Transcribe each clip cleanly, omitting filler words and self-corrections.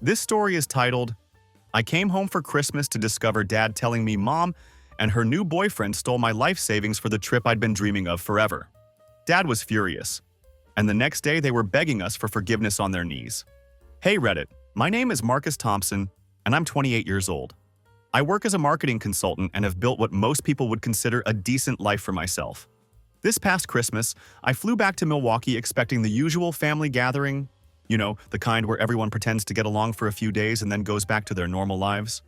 This story is titled, I Came Home for Christmas to Discover Dad Telling Me Mom and Her New Boyfriend Stole My Life Savings for the Trip I'd Been Dreaming of Forever. Dad was furious, and the next day they were begging us for forgiveness on their knees. Hey Reddit, my name is Marcus Thompson, and I'm 28 years old. I work as a marketing consultant and have built what most people would consider a decent life for myself. This past Christmas, I flew back to Milwaukee expecting the usual family gathering, the kind where everyone pretends to get along for a few days and then goes back to their normal lives.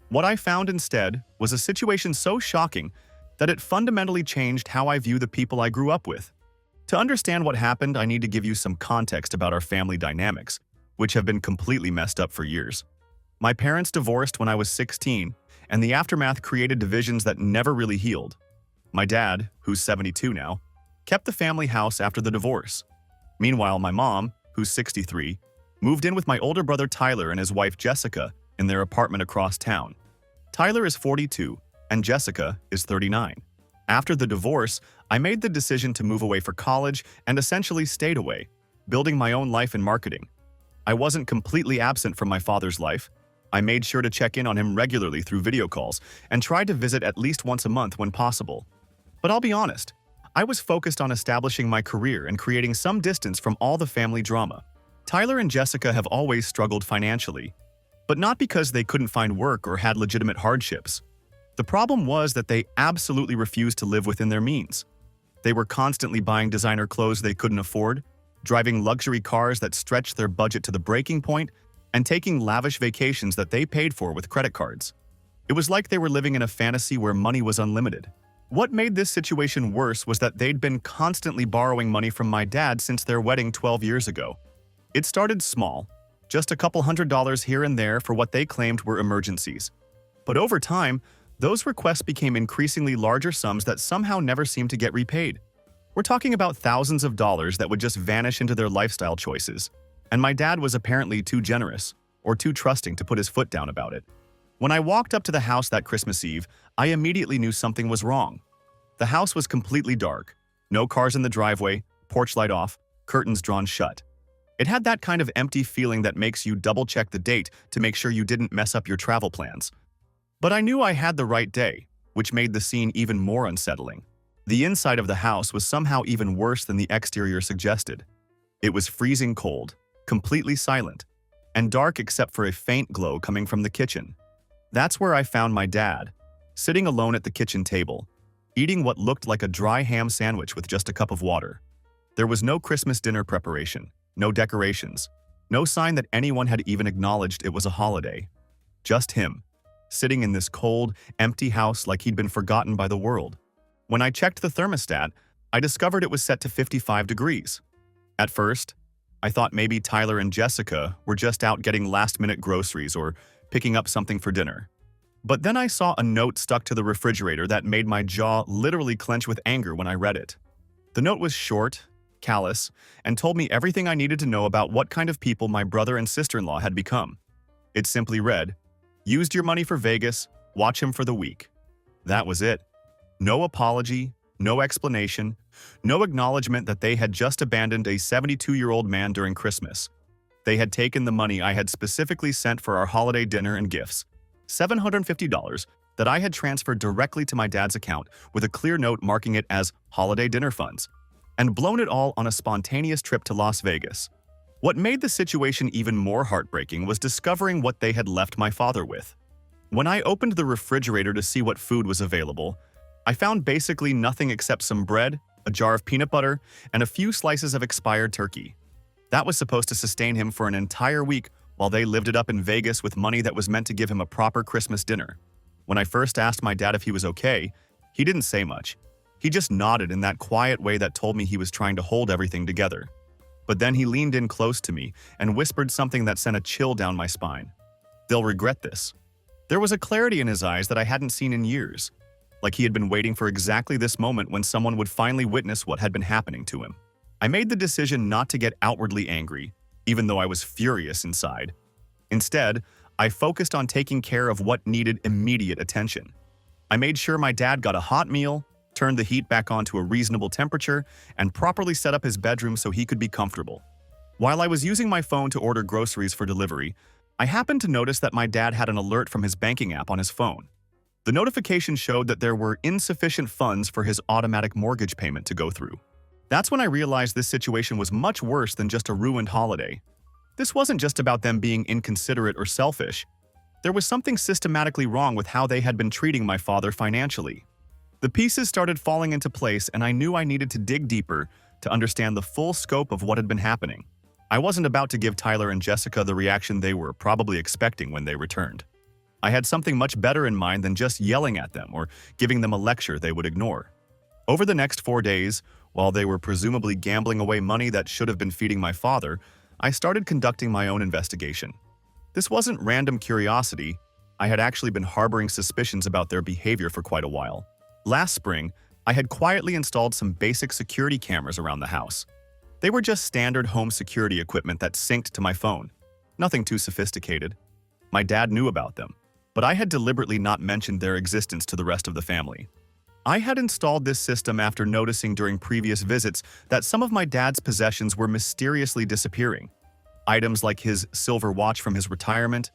What I found instead was a situation so shocking that it fundamentally changed how I view the people I grew up with. To understand what happened, I need to give you some context about our family dynamics, which have been completely messed up for years. My parents divorced when I was 16, and the aftermath created divisions that never really healed. My dad, who's 72 now, kept the family house after the divorce. Meanwhile, my mom, who's 63, moved in with my older brother Tyler and his wife Jessica in their apartment across town. Tyler is 42, and Jessica is 39. After the divorce, I made the decision to move away for college and essentially stayed away, building my own life in marketing. I wasn't completely absent from my father's life. I made sure to check in on him regularly through video calls and tried to visit at least once a month when possible. But I'll be honest, I was focused on establishing my career and creating some distance from all the family drama. Tyler and Jessica have always struggled financially, but not because they couldn't find work or had legitimate hardships. The problem was that they absolutely refused to live within their means. They were constantly buying designer clothes they couldn't afford, driving luxury cars that stretched their budget to the breaking point, and taking lavish vacations that they paid for with credit cards. It was like they were living in a fantasy where money was unlimited. What made this situation worse was that they'd been constantly borrowing money from my dad since their wedding 12 years ago. It started small, just a couple $100s here and there for what they claimed were emergencies. But over time, those requests became increasingly larger sums that somehow never seemed to get repaid. We're talking about thousands of dollars that would just vanish into their lifestyle choices. And my dad was apparently too generous or too trusting to put his foot down about it. When I walked up to the house that Christmas Eve, I immediately knew something was wrong. The house was completely dark. No cars in the driveway, porch light off, curtains drawn shut. It had that kind of empty feeling that makes you double-check the date to make sure you didn't mess up your travel plans. But I knew I had the right day, which made the scene even more unsettling. The inside of the house was somehow even worse than the exterior suggested. It was freezing cold, completely silent, and dark except for a faint glow coming from the kitchen. That's where I found my dad, sitting alone at the kitchen table, eating what looked like a dry ham sandwich with just a cup of water. There was no Christmas dinner preparation, no decorations, no sign that anyone had even acknowledged it was a holiday. Just him, sitting in this cold, empty house like he'd been forgotten by the world. When I checked the thermostat, I discovered it was set to 55 degrees. At first, I thought maybe Tyler and Jessica were just out getting last-minute groceries or picking up something for dinner. But then I saw a note stuck to the refrigerator that made my jaw literally clench with anger when I read it. The note was short, callous, and told me everything I needed to know about what kind of people my brother and sister-in-law had become. It simply read, "Used your money for Vegas, watch him for the week." That was it. No apology, no explanation, no acknowledgement that they had just abandoned a 72-year-old man during Christmas. They had taken the money I had specifically sent for our holiday dinner and gifts, $750, that I had transferred directly to my dad's account with a clear note marking it as holiday dinner funds, and blown it all on a spontaneous trip to Las Vegas. What made the situation even more heartbreaking was discovering what they had left my father with. When I opened the refrigerator to see what food was available, I found basically nothing except some bread, a jar of peanut butter, and a few slices of expired turkey. That was supposed to sustain him for an entire week while they lived it up in Vegas with money that was meant to give him a proper Christmas dinner. When I first asked my dad if he was okay, he didn't say much. He just nodded in that quiet way that told me he was trying to hold everything together. But then he leaned in close to me and whispered something that sent a chill down my spine. "They'll regret this." There was a clarity in his eyes that I hadn't seen in years, like he had been waiting for exactly this moment when someone would finally witness what had been happening to him. I made the decision not to get outwardly angry, even though I was furious inside. Instead, I focused on taking care of what needed immediate attention. I made sure my dad got a hot meal, turned the heat back on to a reasonable temperature, and properly set up his bedroom so he could be comfortable. While I was using my phone to order groceries for delivery, I happened to notice that my dad had an alert from his banking app on his phone. The notification showed that there were insufficient funds for his automatic mortgage payment to go through. That's when I realized this situation was much worse than just a ruined holiday. This wasn't just about them being inconsiderate or selfish. There was something systematically wrong with how they had been treating my father financially. The pieces started falling into place, and I knew I needed to dig deeper to understand the full scope of what had been happening. I wasn't about to give Tyler and Jessica the reaction they were probably expecting when they returned. I had something much better in mind than just yelling at them or giving them a lecture they would ignore. Over the next 4 days, while they were presumably gambling away money that should have been feeding my father, I started conducting my own investigation. This wasn't random curiosity. I had actually been harboring suspicions about their behavior for quite a while. Last spring, I had quietly installed some basic security cameras around the house. They were just standard home security equipment that synced to my phone. Nothing too sophisticated. My dad knew about them, but I had deliberately not mentioned their existence to the rest of the family. I had installed this system after noticing during previous visits that some of my dad's possessions were mysteriously disappearing. Items like his silver watch from his retirement,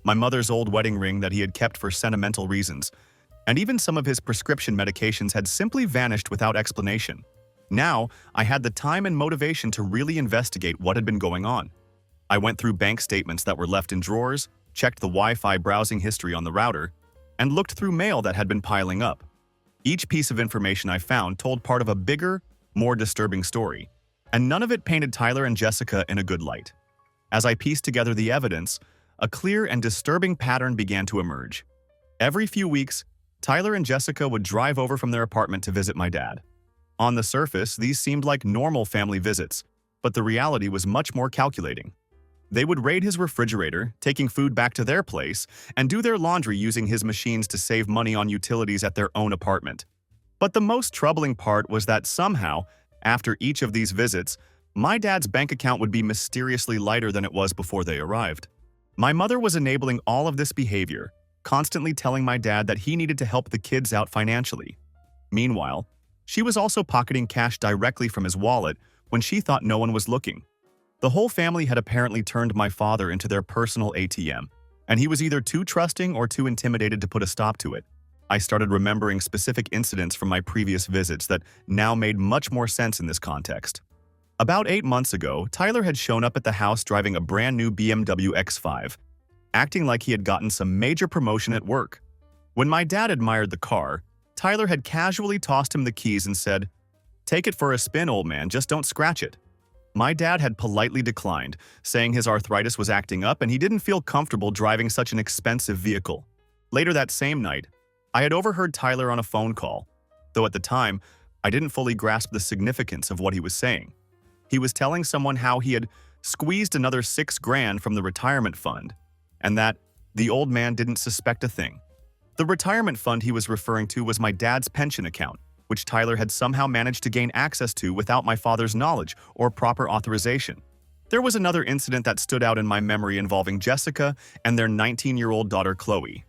my mother's old wedding ring that he had kept for sentimental reasons, and even some of his prescription medications had simply vanished without explanation. Now, I had the time and motivation to really investigate what had been going on. I went through bank statements that were left in drawers, checked the Wi-Fi browsing history on the router, and looked through mail that had been piling up. Each piece of information I found told part of a bigger, more disturbing story, and none of it painted Tyler and Jessica in a good light. As I pieced together the evidence, a clear and disturbing pattern began to emerge. Every few weeks, Tyler and Jessica would drive over from their apartment to visit my dad. On the surface, these seemed like normal family visits, but the reality was much more calculating. They would raid his refrigerator, taking food back to their place, and do their laundry using his machines to save money on utilities at their own apartment. But the most troubling part was that somehow, after each of these visits, my dad's bank account would be mysteriously lighter than it was before they arrived. My mother was enabling all of this behavior, constantly telling my dad that he needed to help the kids out financially. Meanwhile, she was also pocketing cash directly from his wallet when she thought no one was looking. The whole family had apparently turned my father into their personal ATM, and he was either too trusting or too intimidated to put a stop to it. I started remembering specific incidents from my previous visits that now made much more sense in this context. About 8 months ago, Tyler had shown up at the house driving a brand new BMW X5, acting like he had gotten some major promotion at work. When my dad admired the car, Tyler had casually tossed him the keys and said, "Take it for a spin, old man, just don't scratch it." My dad had politely declined, saying his arthritis was acting up and he didn't feel comfortable driving such an expensive vehicle. Later that same night, I had overheard Tyler on a phone call, though at the time, I didn't fully grasp the significance of what he was saying. He was telling someone how he had squeezed another $6,000 from the retirement fund, and that the old man didn't suspect a thing. The retirement fund he was referring to was my dad's pension account, which Tyler had somehow managed to gain access to without my father's knowledge or proper authorization. There was another incident that stood out in my memory involving Jessica and their 19-year-old daughter Chloe.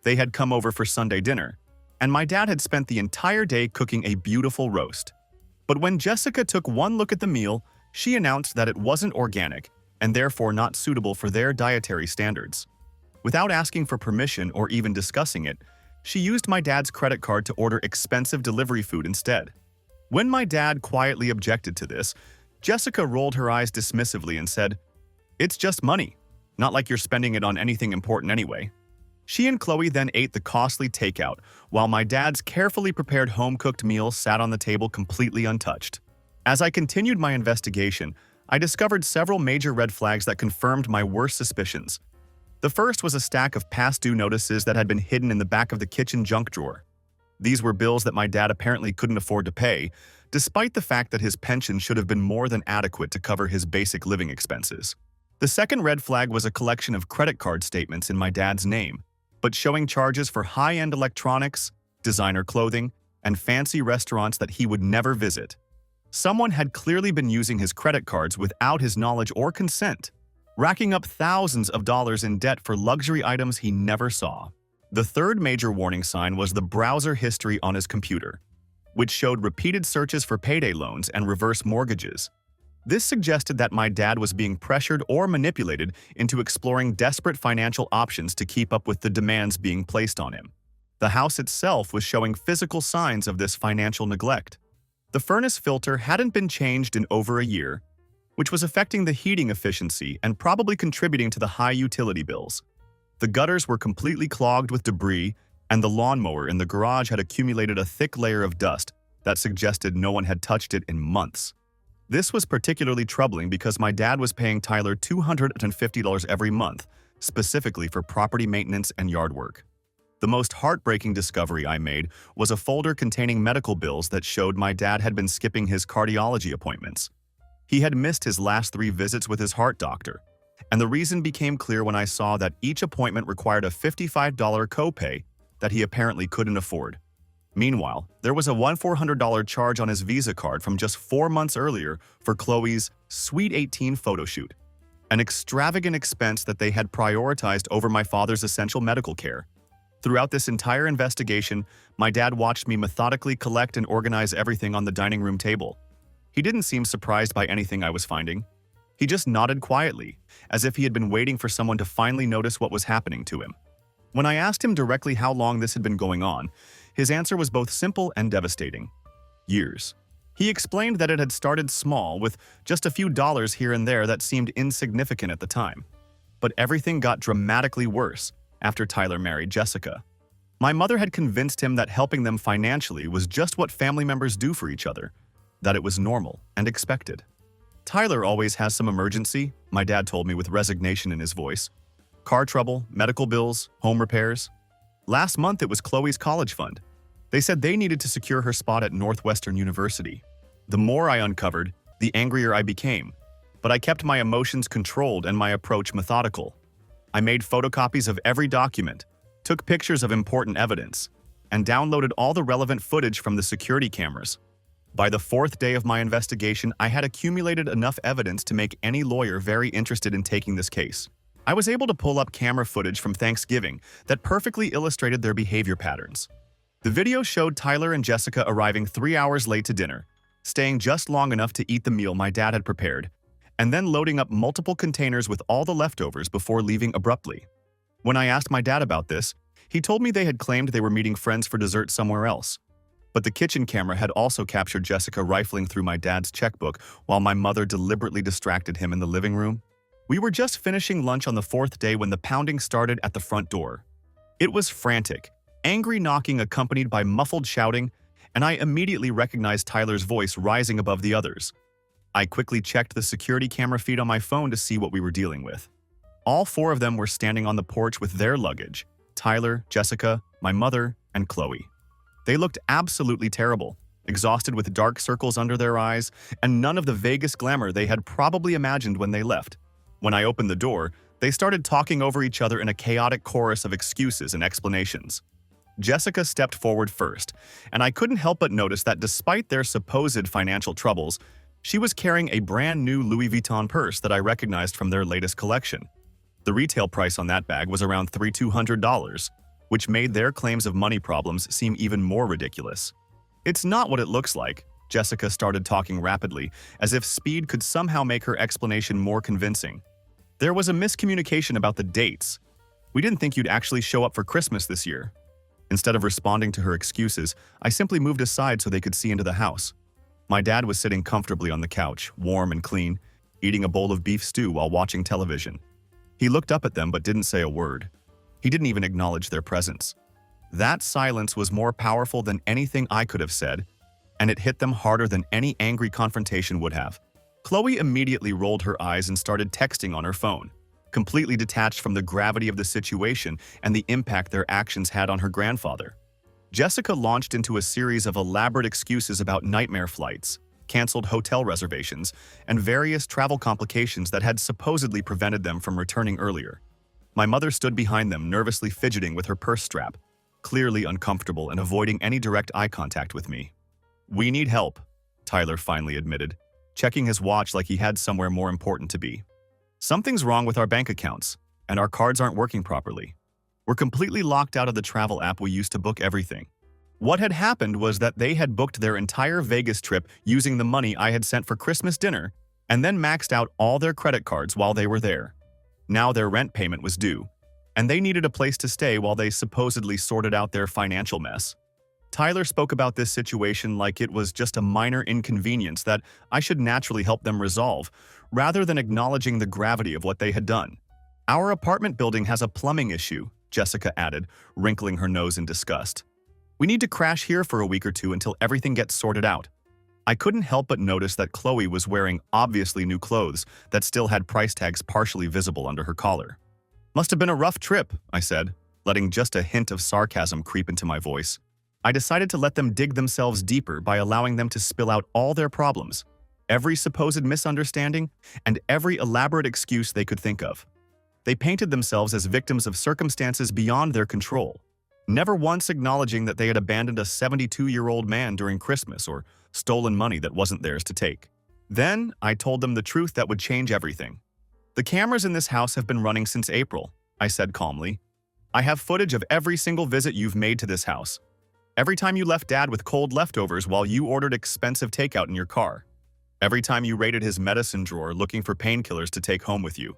They had come over for Sunday dinner, and my dad had spent the entire day cooking a beautiful roast. But when Jessica took one look at the meal, she announced that it wasn't organic and therefore not suitable for their dietary standards. Without asking for permission or even discussing it, she used my dad's credit card to order expensive delivery food instead. When my dad quietly objected to this, Jessica rolled her eyes dismissively and said, "It's just money, not like you're spending it on anything important anyway." She and Chloe then ate the costly takeout, while my dad's carefully prepared home-cooked meal sat on the table completely untouched. As I continued my investigation, I discovered several major red flags that confirmed my worst suspicions. The first was a stack of past due notices that had been hidden in the back of the kitchen junk drawer. These were bills that my dad apparently couldn't afford to pay, despite the fact that his pension should have been more than adequate to cover his basic living expenses. The second red flag was a collection of credit card statements in my dad's name, but showing charges for high-end electronics, designer clothing, and fancy restaurants that he would never visit. Someone had clearly been using his credit cards without his knowledge or consent, racking up thousands of dollars in debt for luxury items he never saw. The third major warning sign was the browser history on his computer, which showed repeated searches for payday loans and reverse mortgages. This suggested that my dad was being pressured or manipulated into exploring desperate financial options to keep up with the demands being placed on him. The house itself was showing physical signs of this financial neglect. The furnace filter hadn't been changed in over a year, which was affecting the heating efficiency and probably contributing to the high utility bills. The gutters were completely clogged with debris, and the lawnmower in the garage had accumulated a thick layer of dust that suggested no one had touched it in months. This was particularly troubling because my dad was paying Tyler $250 every month, specifically for property maintenance and yard work. The most heartbreaking discovery I made was a folder containing medical bills that showed my dad had been skipping his cardiology appointments. He had missed his last 3 visits with his heart doctor, and the reason became clear when I saw that each appointment required a $55 copay that he apparently couldn't afford. Meanwhile, there was a $400 charge on his Visa card from just 4 months earlier for Chloe's Sweet 18 photo shoot, an extravagant expense that they had prioritized over my father's essential medical care. Throughout this entire investigation, my dad watched me methodically collect and organize everything on the dining room table. He didn't seem surprised by anything I was finding. He just nodded quietly, as if he had been waiting for someone to finally notice what was happening to him. When I asked him directly how long this had been going on, his answer was both simple and devastating. Years. He explained that it had started small, with just a few dollars here and there that seemed insignificant at the time. But everything got dramatically worse after Tyler married Jessica. My mother had convinced him that helping them financially was just what family members do for each other, that it was normal and expected. Tyler always has some emergency, my dad told me with resignation in his voice. Car trouble, medical bills, home repairs. Last month it was Chloe's college fund. They said they needed to secure her spot at Northwestern University. The more I uncovered, the angrier I became, but I kept my emotions controlled and my approach methodical. I made photocopies of every document, took pictures of important evidence, and downloaded all the relevant footage from the security cameras. By the 4th day of my investigation, I had accumulated enough evidence to make any lawyer very interested in taking this case. I was able to pull up camera footage from Thanksgiving that perfectly illustrated their behavior patterns. The video showed Tyler and Jessica arriving 3 hours late to dinner, staying just long enough to eat the meal my dad had prepared, and then loading up multiple containers with all the leftovers before leaving abruptly. When I asked my dad about this, he told me they had claimed they were meeting friends for dessert somewhere else. But the kitchen camera had also captured Jessica rifling through my dad's checkbook while my mother deliberately distracted him in the living room. We were just finishing lunch on the 4th day when the pounding started at the front door. It was frantic, angry knocking accompanied by muffled shouting, and I immediately recognized Tyler's voice rising above the others. I quickly checked the security camera feed on my phone to see what we were dealing with. All 4 of them were standing on the porch with their luggage: Tyler, Jessica, my mother, and Chloe. They looked absolutely terrible, exhausted with dark circles under their eyes, and none of the Vegas glamour they had probably imagined when they left. When I opened the door, they started talking over each other in a chaotic chorus of excuses and explanations. Jessica stepped forward first, and I couldn't help but notice that despite their supposed financial troubles, she was carrying a brand new Louis Vuitton purse that I recognized from their latest collection. The retail price on that bag was around $3,200, which made their claims of money problems seem even more ridiculous. "It's not what it looks like," Jessica started talking rapidly, as if speed could somehow make her explanation more convincing. "There was a miscommunication about the dates. We didn't think you'd actually show up for Christmas this year." Instead of responding to her excuses, I simply moved aside so they could see into the house. My dad was sitting comfortably on the couch, warm and clean, eating a bowl of beef stew while watching television. He looked up at them but didn't say a word. He didn't even acknowledge their presence. That silence was more powerful than anything I could have said, and it hit them harder than any angry confrontation would have. Chloe immediately rolled her eyes and started texting on her phone, completely detached from the gravity of the situation and the impact their actions had on her grandfather. Jessica launched into a series of elaborate excuses about nightmare flights, canceled hotel reservations, and various travel complications that had supposedly prevented them from returning earlier. My mother stood behind them, nervously fidgeting with her purse strap, clearly uncomfortable and avoiding any direct eye contact with me. "We need help," Tyler finally admitted, checking his watch like he had somewhere more important to be. "Something's wrong with our bank accounts, and our cards aren't working properly. We're completely locked out of the travel app we used to book everything." What had happened was that they had booked their entire Vegas trip using the money I had sent for Christmas dinner, and then maxed out all their credit cards while they were there. Now their rent payment was due, and they needed a place to stay while they supposedly sorted out their financial mess. Tyler spoke about this situation like it was just a minor inconvenience that I should naturally help them resolve, rather than acknowledging the gravity of what they had done. "Our apartment building has a plumbing issue," Jessica added, wrinkling her nose in disgust. "We need to crash here for a week or two until everything gets sorted out." I couldn't help but notice that Chloe was wearing obviously new clothes that still had price tags partially visible under her collar. "Must have been a rough trip," I said, letting just a hint of sarcasm creep into my voice. I decided to let them dig themselves deeper by allowing them to spill out all their problems, every supposed misunderstanding, and every elaborate excuse they could think of. They painted themselves as victims of circumstances beyond their control, never once acknowledging that they had abandoned a 72-year-old man during Christmas or stolen money that wasn't theirs to take. Then, I told them the truth that would change everything. "The cameras in this house have been running since April," I said calmly. "I have footage of every single visit you've made to this house. Every time you left Dad with cold leftovers while you ordered expensive takeout in your car. Every time you raided his medicine drawer looking for painkillers to take home with you.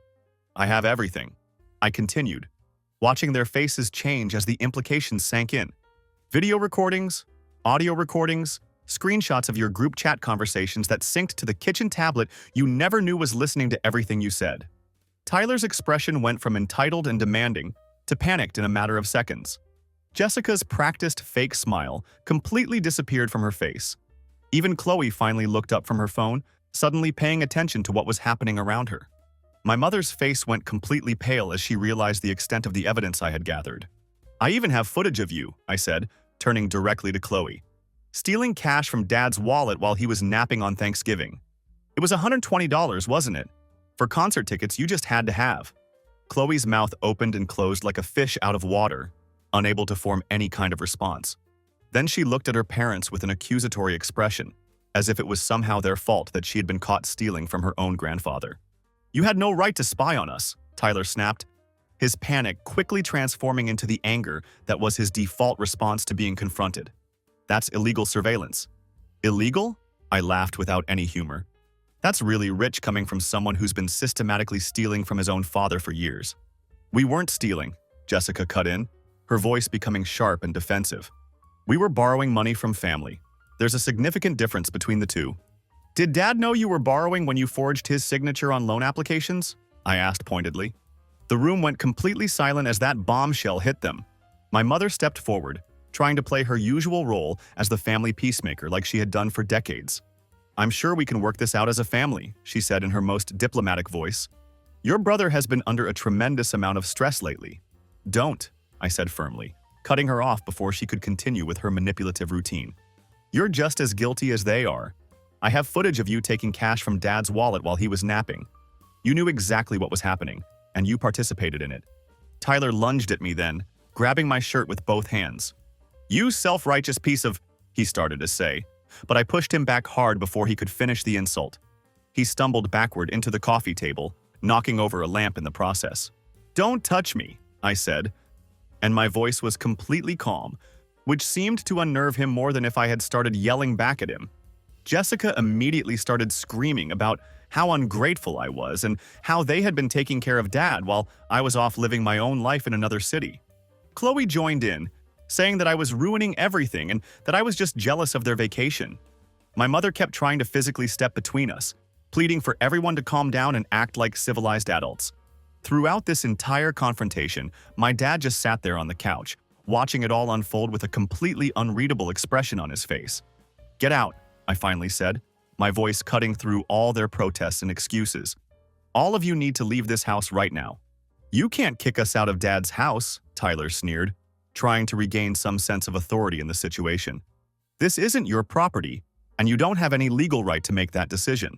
I have everything," I continued, watching their faces change as the implications sank in. "Video recordings, audio recordings, screenshots of your group chat conversations that synced to the kitchen tablet you never knew was listening to everything you said." Tyler's expression went from entitled and demanding to panicked in a matter of seconds. Jessica's practiced fake smile completely disappeared from her face. Even Chloe finally looked up from her phone, suddenly paying attention to what was happening around her. My mother's face went completely pale as she realized the extent of the evidence I had gathered. "I even have footage of you," I said, turning directly to Chloe, "stealing cash from Dad's wallet while he was napping on Thanksgiving. It was $120, wasn't it? For concert tickets you just had to have." Chloe's mouth opened and closed like a fish out of water, unable to form any kind of response. Then she looked at her parents with an accusatory expression, as if it was somehow their fault that she had been caught stealing from her own grandfather. "You had no right to spy on us," Tyler snapped, his panic quickly transforming into the anger that was his default response to being confronted. "That's illegal surveillance." "Illegal?" I laughed without any humor. "That's really rich coming from someone who's been systematically stealing from his own father for years." "We weren't stealing," Jessica cut in, her voice becoming sharp and defensive. "We were borrowing money from family. There's a significant difference between the two." "Did Dad know you were borrowing when you forged his signature on loan applications?" I asked pointedly. The room went completely silent as that bombshell hit them. My mother stepped forward, trying to play her usual role as the family peacemaker like she had done for decades. "I'm sure we can work this out as a family," she said in her most diplomatic voice. "Your brother has been under a tremendous amount of stress lately." "Don't," I said firmly, cutting her off before she could continue with her manipulative routine. "You're just as guilty as they are. I have footage of you taking cash from Dad's wallet while he was napping. You knew exactly what was happening, and you participated in it." Tyler lunged at me then, grabbing my shirt with both hands. "You self-righteous piece of," he started to say, but I pushed him back hard before he could finish the insult. He stumbled backward into the coffee table, knocking over a lamp in the process. "Don't touch me," I said, and my voice was completely calm, which seemed to unnerve him more than if I had started yelling back at him. Jessica immediately started screaming about how ungrateful I was and how they had been taking care of Dad while I was off living my own life in another city. Chloe joined in, saying that I was ruining everything and that I was just jealous of their vacation. My mother kept trying to physically step between us, pleading for everyone to calm down and act like civilized adults. Throughout this entire confrontation, my dad just sat there on the couch, watching it all unfold with a completely unreadable expression on his face. "Get out," I finally said, my voice cutting through all their protests and excuses. "All of you need to leave this house right now." "You can't kick us out of Dad's house," Tyler sneered, trying to regain some sense of authority in the situation. "This isn't your property, and you don't have any legal right to make that decision."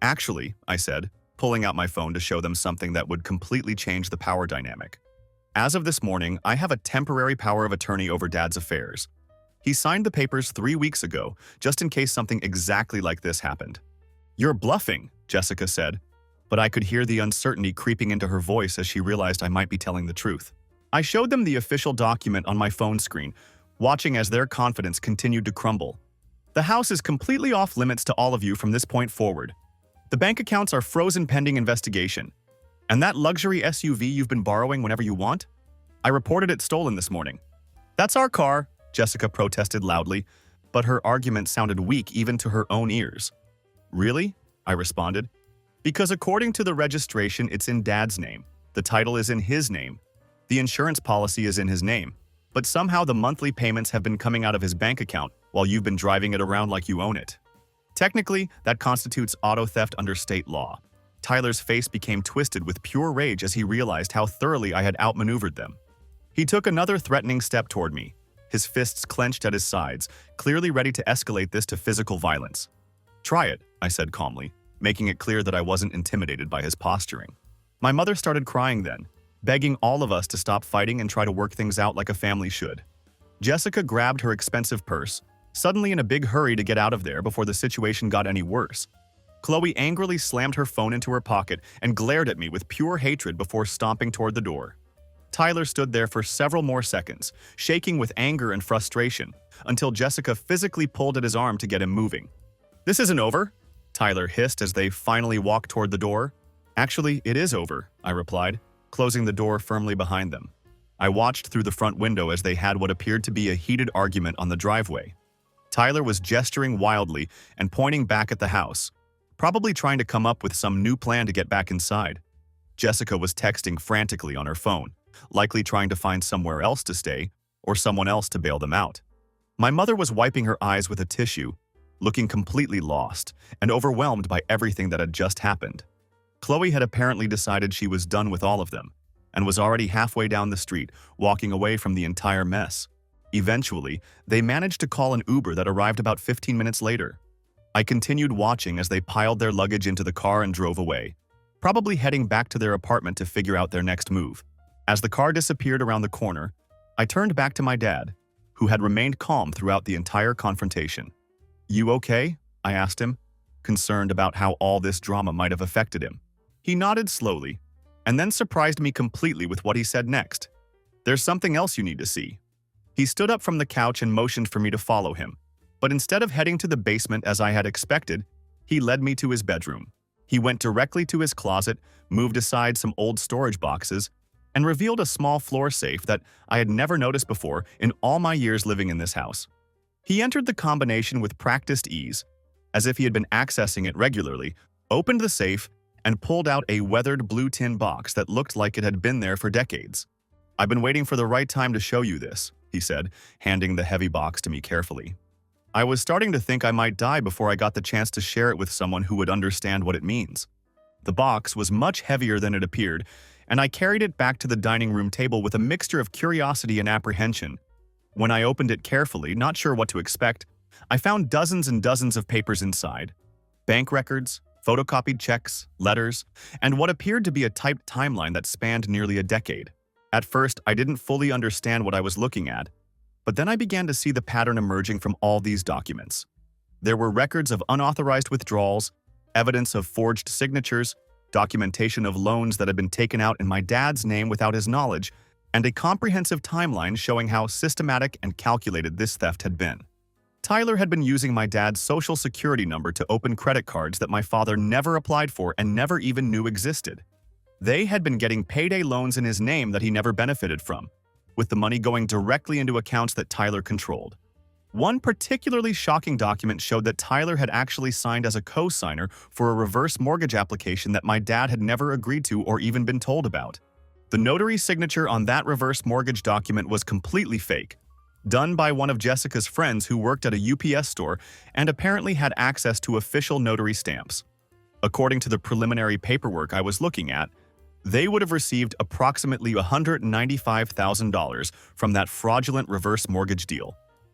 "Actually," I said, pulling out my phone to show them something that would completely change the power dynamic. "As of this morning, I have a temporary power of attorney over Dad's affairs. He signed the papers 3 weeks ago, just in case something exactly like this happened." "You're bluffing," Jessica said, but I could hear the uncertainty creeping into her voice as she realized I might be telling the truth. I showed them the official document on my phone screen, watching as their confidence continued to crumble. "The house is completely off limits to all of you from this point forward. The bank accounts are frozen pending investigation. And that luxury SUV you've been borrowing whenever you want? I reported it stolen this morning. That's our car, Jessica protested loudly, but her argument sounded weak even to her own ears. Really? I responded. Because according to the registration, it's in Dad's name. The title is in his name. The insurance policy is in his name. But somehow the monthly payments have been coming out of his bank account while you've been driving it around like you own it. Technically, that constitutes auto theft under state law. Tyler's face became twisted with pure rage as he realized how thoroughly I had outmaneuvered them. He took another threatening step toward me, his fists clenched at his sides, clearly ready to escalate this to physical violence. Try it, I said calmly, making it clear that I wasn't intimidated by his posturing. My mother started crying then, begging all of us to stop fighting and try to work things out like a family should. Jessica grabbed her expensive purse, suddenly in a big hurry to get out of there before the situation got any worse. Chloe angrily slammed her phone into her pocket and glared at me with pure hatred before stomping toward the door. Tyler stood there for several more seconds, shaking with anger and frustration, until Jessica physically pulled at his arm to get him moving. "This isn't over," Tyler hissed as they finally walked toward the door. "Actually, it is over," I replied, closing the door firmly behind them. I watched through the front window as they had what appeared to be a heated argument on the driveway. Tyler was gesturing wildly and pointing back at the house, probably trying to come up with some new plan to get back inside. Jessica was texting frantically on her phone, likely trying to find somewhere else to stay or someone else to bail them out. My mother was wiping her eyes with a tissue, looking completely lost and overwhelmed by everything that had just happened. Chloe had apparently decided she was done with all of them and was already halfway down the street, walking away from the entire mess. Eventually, they managed to call an Uber that arrived about 15 minutes later. I continued watching as they piled their luggage into the car and drove away, probably heading back to their apartment to figure out their next move. As the car disappeared around the corner, I turned back to my dad, who had remained calm throughout the entire confrontation. "You okay?" I asked him, concerned about how all this drama might have affected him. He nodded slowly, and then surprised me completely with what he said next. "There's something else you need to see." He stood up from the couch and motioned for me to follow him. But instead of heading to the basement as I had expected, he led me to his bedroom. He went directly to his closet, moved aside some old storage boxes, and revealed a small floor safe that I had never noticed before in all my years living in this house. He entered the combination with practiced ease, as if he had been accessing it regularly, opened the safe, and pulled out a weathered blue tin box that looked like it had been there for decades. "I've been waiting for the right time to show you this," he said, handing the heavy box to me carefully. I was starting to think I might die before I got the chance to share it with someone who would understand what it means. The box was much heavier than it appeared, and I carried it back to the dining room table with a mixture of curiosity and apprehension. When I opened it carefully, not sure what to expect, I found dozens and dozens of papers inside. Bank records, photocopied checks, letters, and what appeared to be a typed timeline that spanned nearly a decade. At first, I didn't fully understand what I was looking at, but then I began to see the pattern emerging from all these documents. There were records of unauthorized withdrawals, evidence of forged signatures, documentation of loans that had been taken out in my dad's name without his knowledge, and a comprehensive timeline showing how systematic and calculated this theft had been. Tyler had been using my dad's social security number to open credit cards that my father never applied for and never even knew existed. They had been getting payday loans in his name that he never benefited from, with the money going directly into accounts that Tyler controlled. One particularly shocking document showed that Tyler had actually signed as a co-signer for a reverse mortgage application that my dad had never agreed to or even been told about. The notary signature on that reverse mortgage document was completely fake, done by one of Jessica's friends who worked at a UPS store and apparently had access to official notary stamps. According to the preliminary paperwork I was looking at, they would have received approximately $195,000 from that fraudulent reverse mortgage deal,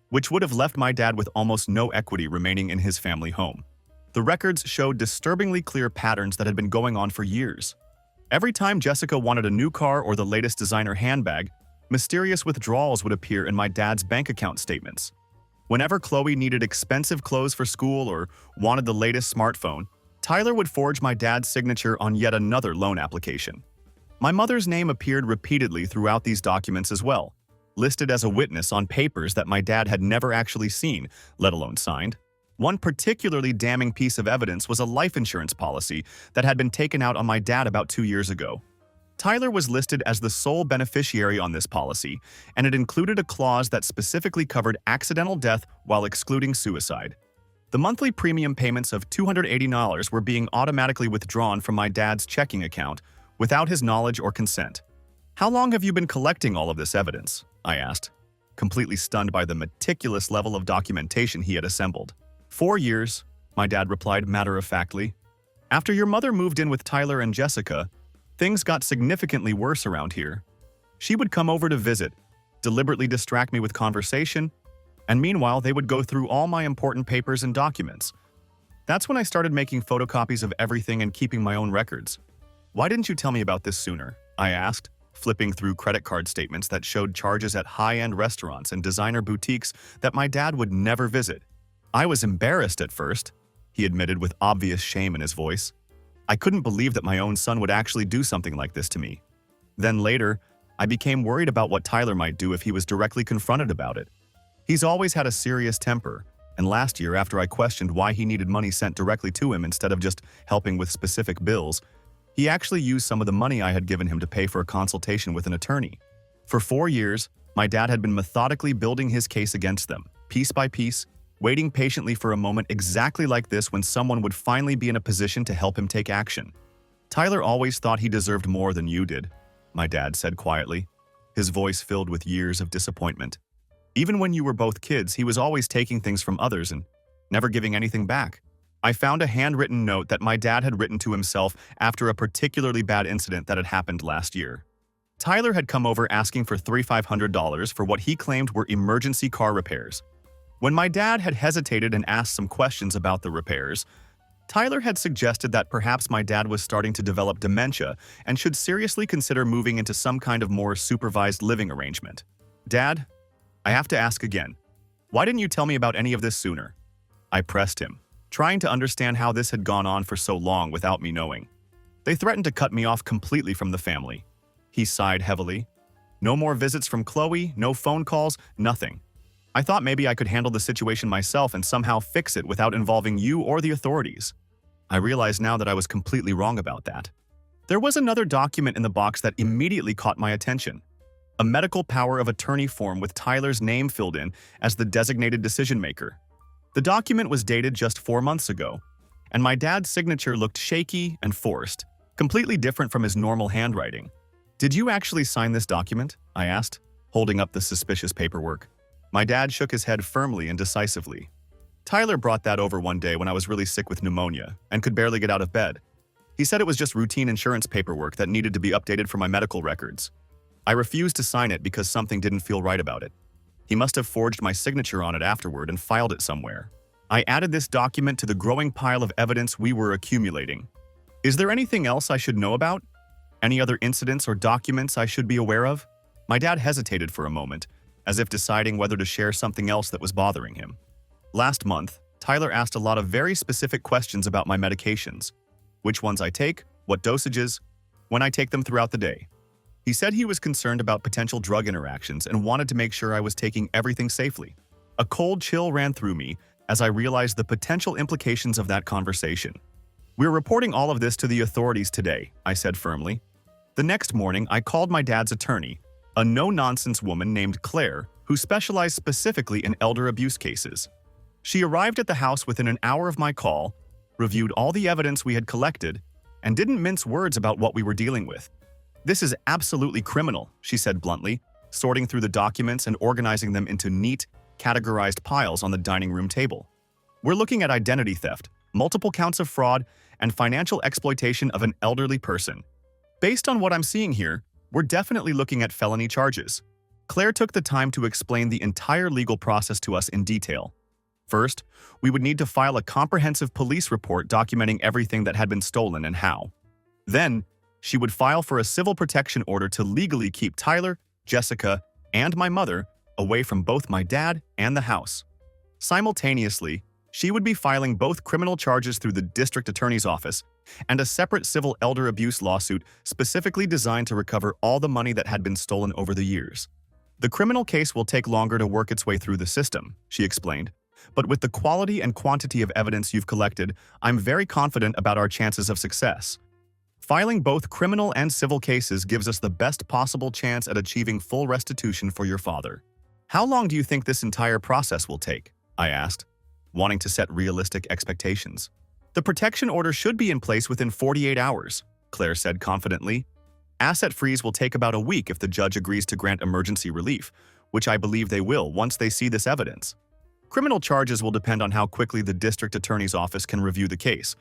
which would have left my dad with almost no equity remaining in his family home. The records showed disturbingly clear patterns that had been going on for years. Every time Jessica wanted a new car or the latest designer handbag, mysterious withdrawals would appear in my dad's bank account statements. Whenever Chloe needed expensive clothes for school or wanted the latest smartphone, Tyler would forge my dad's signature on yet another loan application. My mother's name appeared repeatedly throughout these documents as well, listed as a witness on papers that my dad had never actually seen, let alone signed. One particularly damning piece of evidence was a life insurance policy that had been taken out on my dad about 2 years ago. Tyler was listed as the sole beneficiary on this policy, and it included a clause that specifically covered accidental death while excluding suicide. The monthly premium payments of $280 were being automatically withdrawn from my dad's checking account without his knowledge or consent. "How long have you been collecting all of this evidence?" I asked, completely stunned by the meticulous level of documentation he had assembled. "4 years," my dad replied matter-of-factly. "After your mother moved in with Tyler and Jessica, things got significantly worse around here. She would come over to visit, deliberately distract me with conversation, and meanwhile they would go through all my important papers and documents. That's when I started making photocopies of everything and keeping my own records." "Why didn't you tell me about this sooner?" I asked, flipping through credit card statements that showed charges at high-end restaurants and designer boutiques that my dad would never visit. "I was embarrassed at first," he admitted with obvious shame in his voice. "I couldn't believe that my own son would actually do something like this to me. Then later, I became worried about what Tyler might do if he was directly confronted about it. He's always had a serious temper, and last year, after I questioned why he needed money sent directly to him instead of just helping with specific bills, he actually used some of the money I had given him to pay for a consultation with an attorney. For 4 years, my dad had been methodically building his case against them, piece by piece, waiting patiently for a moment exactly like this when someone would finally be in a position to help him take action. Tyler always thought he deserved more than you did," my dad said quietly, his voice filled with years of disappointment. "Even when you were both kids, he was always taking things from others and never giving anything back." I found a handwritten note that my dad had written to himself after a particularly bad incident that had happened last year. Tyler had come over asking for $3,500 for what he claimed were emergency car repairs. When my dad had hesitated and asked some questions about the repairs, Tyler had suggested that perhaps my dad was starting to develop dementia and should seriously consider moving into some kind of more supervised living arrangement. "Dad, I have to ask again. Why didn't you tell me about any of this sooner?" I pressed him, trying to understand how this had gone on for so long without me knowing. "They threatened to cut me off completely from the family." He sighed heavily. "No more visits from Chloe, no phone calls, nothing. I thought maybe I could handle the situation myself and somehow fix it without involving you or the authorities." I realize now that I was completely wrong about that. There was another document in the box that immediately caught my attention. A medical power of attorney form with Tyler's name filled in as the designated decision-maker. The document was dated just 4 months ago, and my dad's signature looked shaky and forced, completely different from his normal handwriting. "Did you actually sign this document?" I asked, holding up the suspicious paperwork. My dad shook his head firmly and decisively. "Tyler brought that over one day when I was really sick with pneumonia and could barely get out of bed. He said it was just routine insurance paperwork that needed to be updated for my medical records. I refused to sign it because something didn't feel right about it. He must have forged my signature on it afterward and filed it somewhere. I added this document to the growing pile of evidence we were accumulating. Is there anything else I should know about? Any other incidents or documents I should be aware of?" My dad hesitated for a moment, as if deciding whether to share something else that was bothering him. "Last month, Tyler asked a lot of very specific questions about my medications. Which ones I take, what dosages, when I take them throughout the day. He said he was concerned about potential drug interactions and wanted to make sure I was taking everything safely. A cold chill ran through me as I realized the potential implications of that conversation. "We're reporting all of this to the authorities today," I said firmly. The next morning, I called my dad's attorney, a no-nonsense woman named Claire, who specialized specifically in elder abuse cases. She arrived at the house within an hour of my call, reviewed all the evidence we had collected, and didn't mince words about what we were dealing with. "This is absolutely criminal," she said bluntly, sorting through the documents and organizing them into neat, categorized piles on the dining room table. "We're looking at identity theft, multiple counts of fraud, and financial exploitation of an elderly person. Based on what I'm seeing here, we're definitely looking at felony charges." Claire took the time to explain the entire legal process to us in detail. First, we would need to file a comprehensive police report documenting everything that had been stolen and how. Then, she would file for a civil protection order to legally keep Tyler, Jessica, and my mother away from both my dad and the house. Simultaneously, she would be filing both criminal charges through the district attorney's office and a separate civil elder abuse lawsuit specifically designed to recover all the money that had been stolen over the years. "The criminal case will take longer to work its way through the system," she explained, But with the quality and quantity of evidence you've collected, I'm very confident about our chances of success. Filing both criminal and civil cases gives us the best possible chance at achieving full restitution for your father. How long do you think this entire process will take? I asked, wanting to set realistic expectations. The protection order should be in place within 48 hours, Claire said confidently. Asset freeze will take about a week if the judge agrees to grant emergency relief, which I believe they will once they see this evidence. Criminal charges will depend on how quickly the district attorney's office can review the case,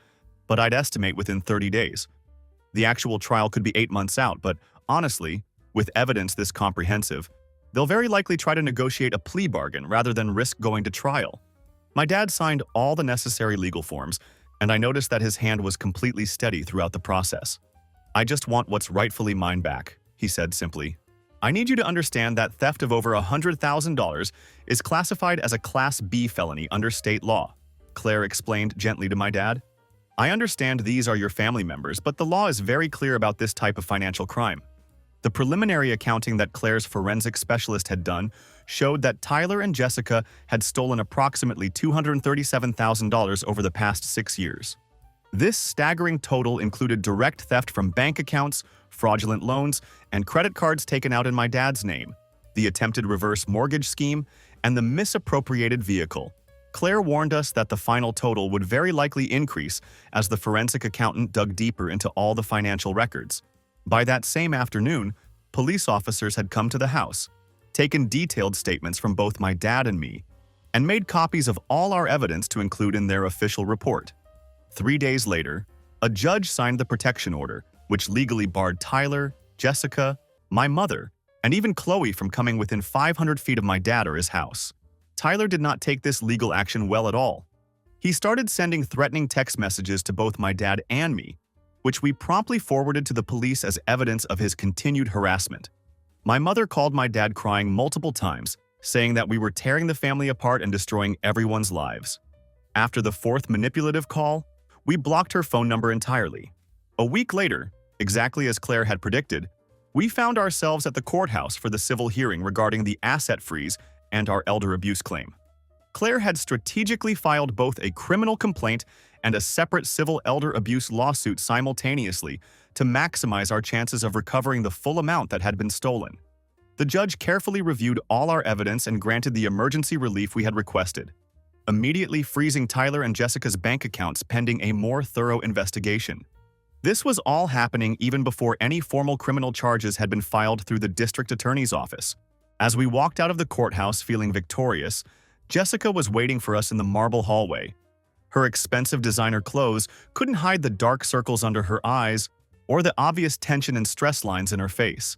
but I'd estimate within 30 days. The actual trial could be 8 months out, but honestly, with evidence this comprehensive, they'll very likely try to negotiate a plea bargain rather than risk going to trial. My dad signed all the necessary legal forms, and I noticed that his hand was completely steady throughout the process. I just want what's rightfully mine back, he said simply. I need you to understand that theft of over $100,000 is classified as a Class B felony under state law, Claire explained gently to my dad. I understand these are your family members, but the law is very clear about this type of financial crime. The preliminary accounting that Claire's forensic specialist had done showed that Tyler and Jessica had stolen approximately $237,000 over the past 6 years. This staggering total included direct theft from bank accounts, fraudulent loans, and credit cards taken out in my dad's name, the attempted reverse mortgage scheme, and the misappropriated vehicle. Claire warned us that the final total would very likely increase as the forensic accountant dug deeper into all the financial records. By that same afternoon, police officers had come to the house, taken detailed statements from both my dad and me, and made copies of all our evidence to include in their official report. 3 days later, a judge signed the protection order, which legally barred Tyler, Jessica, my mother, and even Chloe from coming within 500 feet of my dad or his house. Tyler did not take this legal action well at all. He started sending threatening text messages to both my dad and me, which we promptly forwarded to the police as evidence of his continued harassment. My mother called my dad crying multiple times, saying that we were tearing the family apart and destroying everyone's lives. After the fourth manipulative call, we blocked her phone number entirely. A week later, exactly as Claire had predicted, we found ourselves at the courthouse for the civil hearing regarding the asset freeze and our elder abuse claim. Claire had strategically filed both a criminal complaint and a separate civil elder abuse lawsuit simultaneously to maximize our chances of recovering the full amount that had been stolen. The judge carefully reviewed all our evidence and granted the emergency relief we had requested, immediately freezing Tyler and Jessica's bank accounts pending a more thorough investigation. This was all happening even before any formal criminal charges had been filed through the district attorney's office. As we walked out of the courthouse feeling victorious, Jessica was waiting for us in the marble hallway. Her expensive designer clothes couldn't hide the dark circles under her eyes or the obvious tension and stress lines in her face.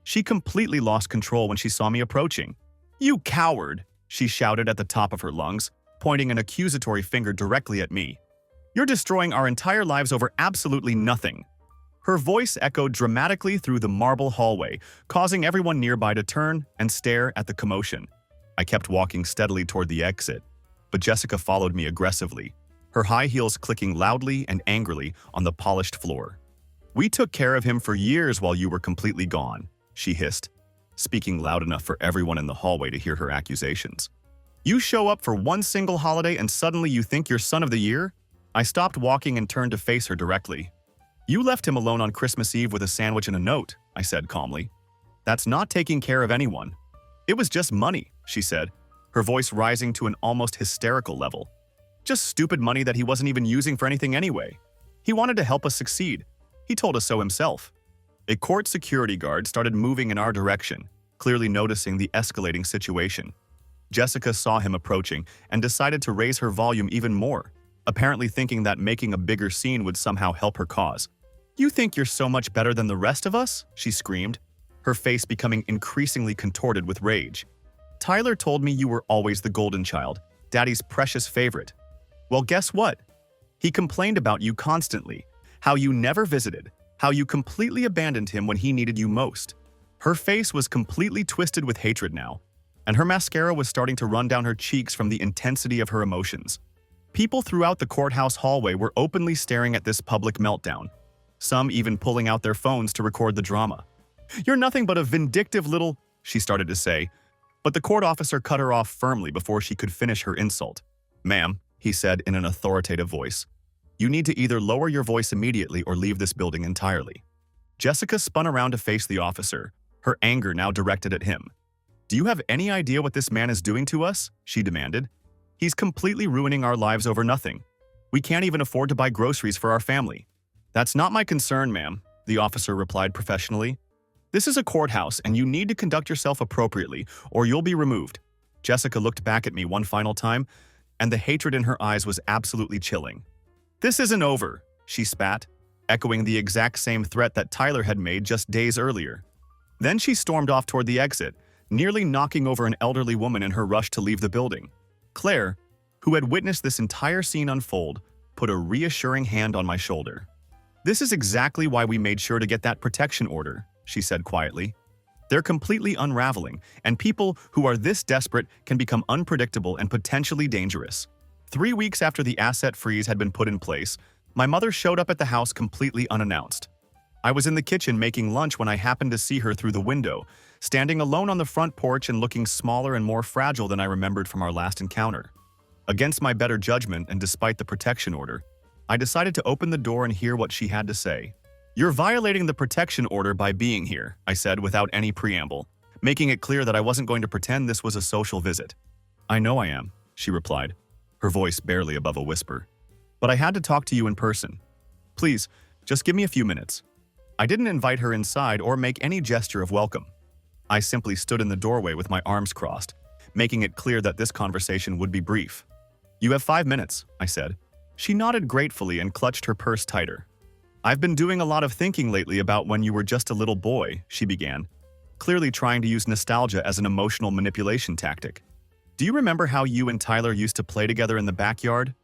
She completely lost control when she saw me approaching. "You coward!" she shouted at the top of her lungs, pointing an accusatory finger directly at me. "You're destroying our entire lives over absolutely nothing." Her voice echoed dramatically through the marble hallway, causing everyone nearby to turn and stare at the commotion. I kept walking steadily toward the exit, but Jessica followed me aggressively, her high heels clicking loudly and angrily on the polished floor. "We took care of him for years while you were completely gone," she hissed, speaking loud enough for everyone in the hallway to hear her accusations. "You show up for one single holiday and suddenly you think you're son of the year?" I stopped walking and turned to face her directly. "You left him alone on Christmas Eve with a sandwich and a note," I said calmly. "That's not taking care of anyone." "It was just money," she said, her voice rising to an almost hysterical level. "Just stupid money that he wasn't even using for anything anyway. He wanted to help us succeed. He told us so himself." A court security guard started moving in our direction, clearly noticing the escalating situation. Jessica saw him approaching and decided to raise her volume even more, apparently thinking that making a bigger scene would somehow help her cause. "You think you're so much better than the rest of us?" she screamed, her face becoming increasingly contorted with rage. "Tyler told me you were always the golden child, Daddy's precious favorite. Well, guess what? He complained about you constantly, how you never visited, how you completely abandoned him when he needed you most." Her face was completely twisted with hatred now, and her mascara was starting to run down her cheeks from the intensity of her emotions. People throughout the courthouse hallway were openly staring at this public meltdown, some even pulling out their phones to record the drama. "You're nothing but a vindictive little," she started to say, But the court officer cut her off firmly before she could finish her insult. "Ma'am," he said in an authoritative voice, "you need to either lower your voice immediately or leave this building entirely." Jessica spun around to face the officer, her anger now directed at him. "Do you have any idea what this man is doing to us?" she demanded. "He's completely ruining our lives over nothing. We can't even afford to buy groceries for our family." "That's not my concern, ma'am," the officer replied professionally. "This is a courthouse and you need to conduct yourself appropriately or you'll be removed." Jessica looked back at me one final time, and the hatred in her eyes was absolutely chilling. "This isn't over," she spat, echoing the exact same threat that Tyler had made just days earlier. Then she stormed off toward the exit, nearly knocking over an elderly woman in her rush to leave the building. Claire, who had witnessed this entire scene unfold, put a reassuring hand on my shoulder. "This is exactly why we made sure to get that protection order," she said quietly. "They're completely unraveling, and people who are this desperate can become unpredictable and potentially dangerous." 3 weeks after the asset freeze had been put in place, my mother showed up at the house completely unannounced. I was in the kitchen making lunch when I happened to see her through the window, standing alone on the front porch and looking smaller and more fragile than I remembered from our last encounter. Against my better judgment and despite the protection order, I decided to open the door and hear what she had to say. "You're violating the protection order by being here," I said without any preamble, making it clear that I wasn't going to pretend this was a social visit. "I know I am," she replied, her voice barely above a whisper. "But I had to talk to you in person. Please, just give me a few minutes." I didn't invite her inside or make any gesture of welcome. I simply stood in the doorway with my arms crossed, making it clear that this conversation would be brief. "You have 5 minutes," I said. She nodded gratefully and clutched her purse tighter. "I've been doing a lot of thinking lately about when you were just a little boy," she began, clearly trying to use nostalgia as an emotional manipulation tactic. "Do you remember how you and Tyler used to play together in the backyard?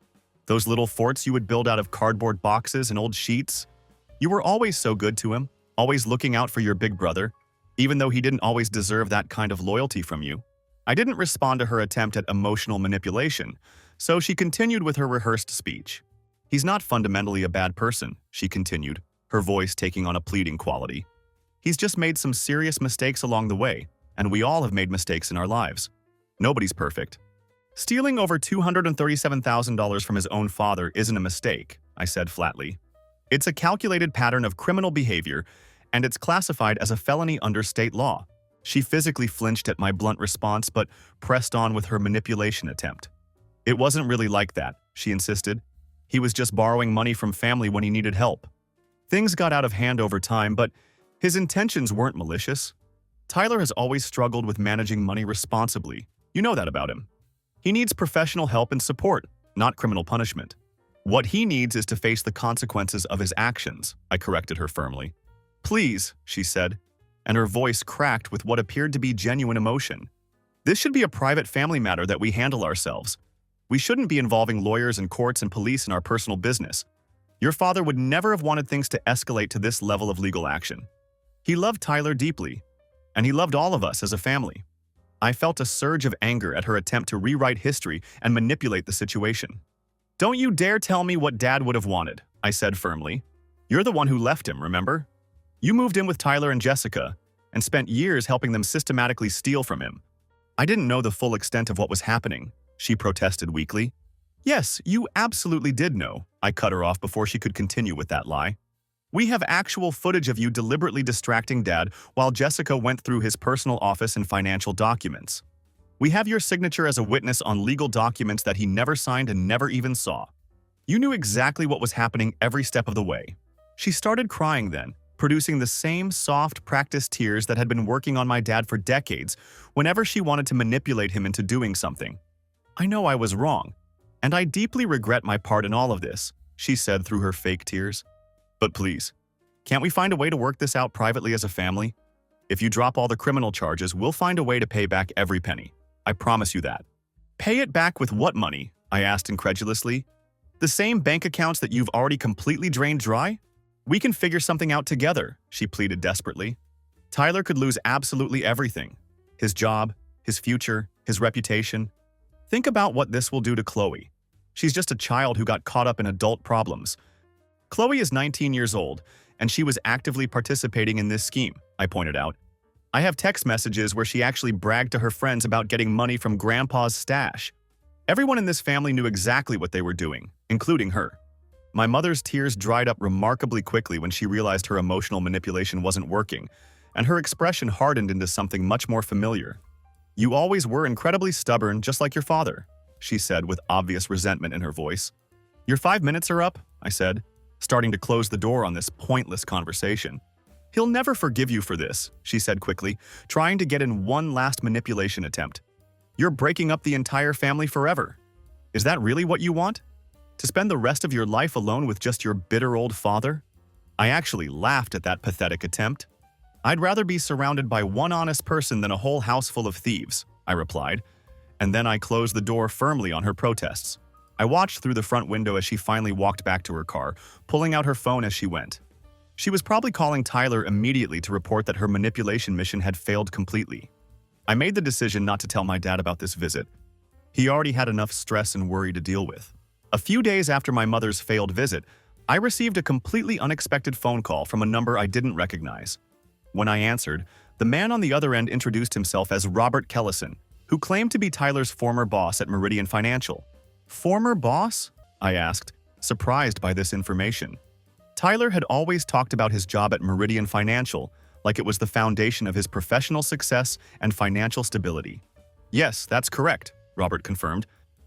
Those little forts you would build out of cardboard boxes and old sheets? You were always so good to him, always looking out for your big brother, even though he didn't always deserve that kind of loyalty from you." I didn't respond to her attempt at emotional manipulation, so she continued with her rehearsed speech. "He's not fundamentally a bad person," she continued, her voice taking on a pleading quality. "He's just made some serious mistakes along the way, and we all have made mistakes in our lives. Nobody's perfect." "Stealing over $237,000 from his own father isn't a mistake," I said flatly. "It's a calculated pattern of criminal behavior, and it's classified as a felony under state law." She physically flinched at my blunt response but pressed on with her manipulation attempt. "It wasn't really like that," she insisted. "He was just borrowing money from family when he needed help. Things got out of hand over time, but his intentions weren't malicious. Tyler has always struggled with managing money responsibly. You know that about him. He needs professional help and support, not criminal punishment. What he needs is to face the consequences of his actions," I corrected her firmly. "Please," she said, and her voice cracked with what appeared to be genuine emotion. "This should be a private family matter that we handle ourselves. We shouldn't be involving lawyers and courts and police in our personal business. Your father would never have wanted things to escalate to this level of legal action. He loved Tyler deeply, and he loved all of us as a family." I felt a surge of anger at her attempt to rewrite history and manipulate the situation. "Don't you dare tell me what Dad would have wanted," I said firmly. "You're the one who left him, remember? You moved in with Tyler and Jessica and spent years helping them systematically steal from him." "I didn't know the full extent of what was happening," she protested weakly. "Yes, you absolutely did know," I cut her off before she could continue with that lie. "We have actual footage of you deliberately distracting Dad while Jessica went through his personal office and financial documents. We have your signature as a witness on legal documents that he never signed and never even saw. You knew exactly what was happening every step of the way." She started crying then, producing the same soft, practiced tears that had been working on my dad for decades whenever she wanted to manipulate him into doing something. "I know I was wrong, and I deeply regret my part in all of this," she said through her fake tears. "But please, can't we find a way to work this out privately as a family? If you drop all the criminal charges, we'll find a way to pay back every penny. I promise you that." "Pay it back with what money?" I asked incredulously. "The same bank accounts that you've already completely drained dry? We can figure something out together," she pleaded desperately. "Tyler could lose absolutely everything. His job, his future, his reputation. Think about what this will do to Chloe. She's just a child who got caught up in adult problems." "Chloe is 19 years old, and she was actively participating in this scheme," I pointed out. I have text messages where she actually bragged to her friends about getting money from Grandpa's stash. Everyone in this family knew exactly what they were doing, including her. My mother's tears dried up remarkably quickly when she realized her emotional manipulation wasn't working, and her expression hardened into something much more familiar. "You always were incredibly stubborn, just like your father," she said with obvious resentment in her voice. "Your 5 minutes are up," I said, starting to close the door on this pointless conversation. "He'll never forgive you for this," she said quickly, trying to get in one last manipulation attempt. "You're breaking up the entire family forever. Is that really what you want? To spend the rest of your life alone with just your bitter old father?" I actually laughed at that pathetic attempt. "I'd rather be surrounded by one honest person than a whole house full of thieves," I replied, and then I closed the door firmly on her protests. I watched through the front window as she finally walked back to her car, pulling out her phone as she went. She was probably calling Tyler immediately to report that her manipulation mission had failed completely. I made the decision not to tell my dad about this visit. He already had enough stress and worry to deal with. A few days after my mother's failed visit, I received a completely unexpected phone call from a number I didn't recognize. When I answered, the man on the other end introduced himself as Robert Kellison, who claimed to be Tyler's former boss at Meridian Financial. "Former boss?" I asked, surprised by this information. Tyler had always talked about his job at Meridian Financial like it was the foundation of his professional success and financial stability. "Yes, that's correct," Robert confirmed.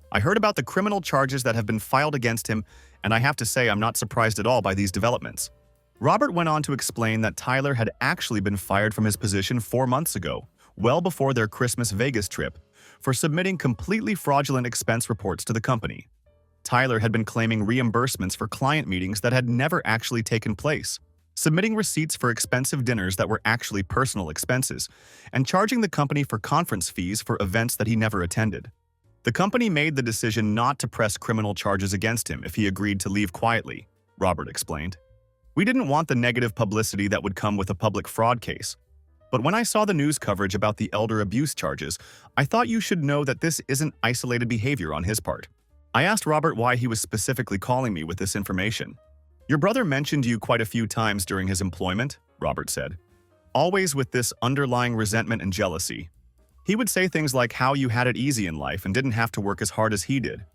"I heard about the criminal charges that have been filed against him, and I have to say I'm not surprised at all by these developments." Robert went on to explain that Tyler had actually been fired from his position 4 months ago, well before their Christmas Vegas trip, for submitting completely fraudulent expense reports to the company. Tyler had been claiming reimbursements for client meetings that had never actually taken place, submitting receipts for expensive dinners that were actually personal expenses, and charging the company for conference fees for events that he never attended. The company made the decision not to press criminal charges against him if he agreed to leave quietly, Robert explained. "We didn't want the negative publicity that would come with a public fraud case. But when I saw the news coverage about the elder abuse charges, I thought you should know that this isn't isolated behavior on his part." I asked Robert why he was specifically calling me with this information. "Your brother mentioned you quite a few times during his employment," Robert said. "Always with this underlying resentment and jealousy. He would say things like how you had it easy in life and didn't have to work as hard as he did.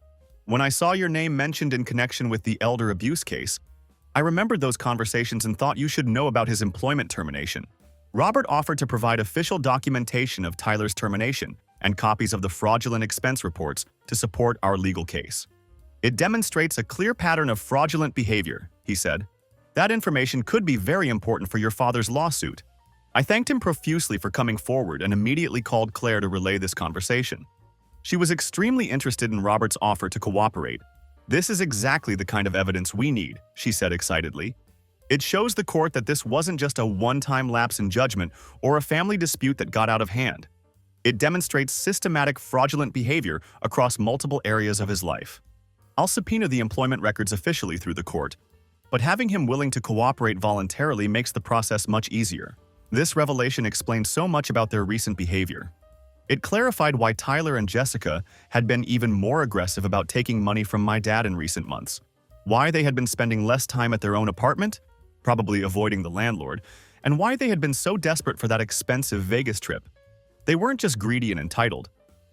When I saw your name mentioned in connection with the elder abuse case, I remembered those conversations and thought you should know about his employment termination." Robert offered to provide official documentation of Tyler's termination and copies of the fraudulent expense reports to support our legal case. "It demonstrates a clear pattern of fraudulent behavior," he said. "That information could be very important for your father's lawsuit." I thanked him profusely for coming forward and immediately called Claire to relay this conversation. She was extremely interested in Robert's offer to cooperate. "This is exactly the kind of evidence we need," she said excitedly. "It shows the court that this wasn't just a one-time lapse in judgment or a family dispute that got out of hand. It demonstrates systematic fraudulent behavior across multiple areas of his life. I'll subpoena the employment records officially through the court, but having him willing to cooperate voluntarily makes the process much easier." This revelation explained so much about their recent behavior. It clarified why Tyler and Jessica had been even more aggressive about taking money from my dad in recent months, why they had been spending less time at their own apartment, probably avoiding the landlord, and why they had been so desperate for that expensive Vegas trip. They weren't just greedy and entitled.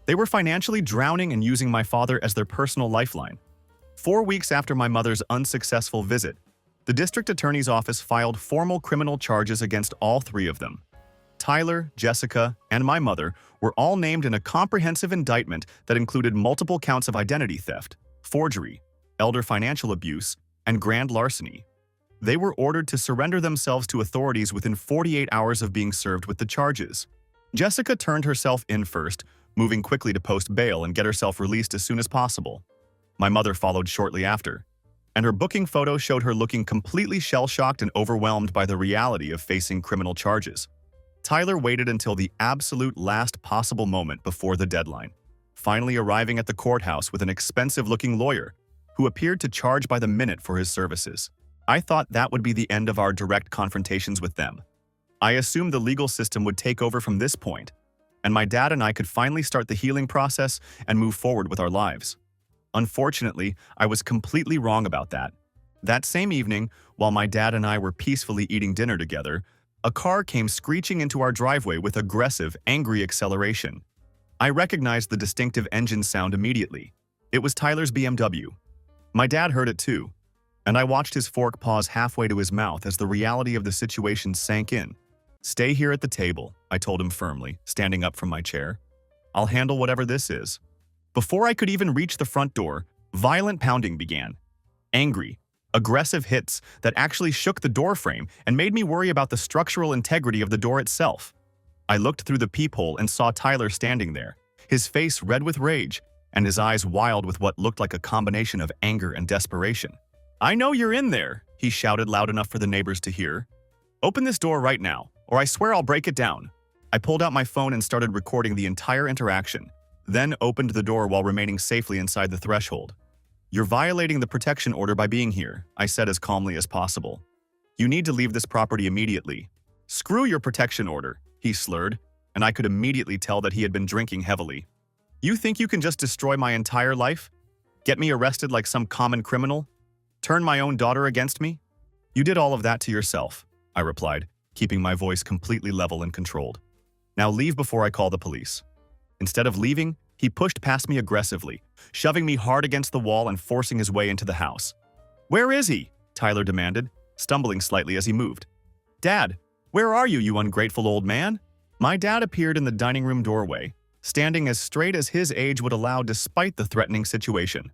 They were financially drowning and using my father as their personal lifeline. 4 weeks after my mother's unsuccessful visit, the district attorney's office filed formal criminal charges against all 3 of them. Tyler, Jessica, and my mother were all named in a comprehensive indictment that included multiple counts of identity theft, forgery, elder financial abuse, and grand larceny. They were ordered to surrender themselves to authorities within 48 hours of being served with the charges. Jessica turned herself in first, moving quickly to post bail and get herself released as soon as possible. My mother followed shortly after, and her booking photo showed her looking completely shell-shocked and overwhelmed by the reality of facing criminal charges. Tyler waited until the absolute last possible moment before the deadline, finally arriving at the courthouse with an expensive-looking lawyer who appeared to charge by the minute for his services. I thought that would be the end of our direct confrontations with them. I assumed the legal system would take over from this point, and my dad and I could finally start the healing process and move forward with our lives. Unfortunately, I was completely wrong about that. That same evening, while my dad and I were peacefully eating dinner together, A car came screeching into our driveway with aggressive, angry acceleration. I recognized the distinctive engine sound immediately. It was Tyler's BMW. My dad heard it too, and I watched his fork pause halfway to his mouth as the reality of the situation sank in. "Stay here at the table," I told him firmly, standing up from my chair. "I'll handle whatever this is." Before I could even reach the front door, violent pounding began. Angry, aggressive hits that actually shook the door frame and made me worry about the structural integrity of the door itself. I looked through the peephole and saw Tyler standing there, his face red with rage and his eyes wild with what looked like a combination of anger and desperation. "I know you're in there," he shouted loud enough for the neighbors to hear. "Open this door right now, or I swear I'll break it down." I pulled out my phone and started recording the entire interaction, then opened the door while remaining safely inside the threshold. "You're violating the protection order by being here," I said as calmly as possible. "You need to leave this property immediately." "Screw your protection order," he slurred, and I could immediately tell that he had been drinking heavily. "You think you can just destroy my entire life? Get me arrested like some common criminal? Turn my own daughter against me? You did all of that to yourself," I replied, keeping my voice completely level and controlled. "Now leave before I call the police." Instead of leaving, he pushed past me aggressively, shoving me hard against the wall and forcing his way into the house. "Where is he?" Tyler demanded, stumbling slightly as he moved. "Dad, where are you, you ungrateful old man?" My dad appeared in the dining room doorway, standing as straight as his age would allow despite the threatening situation.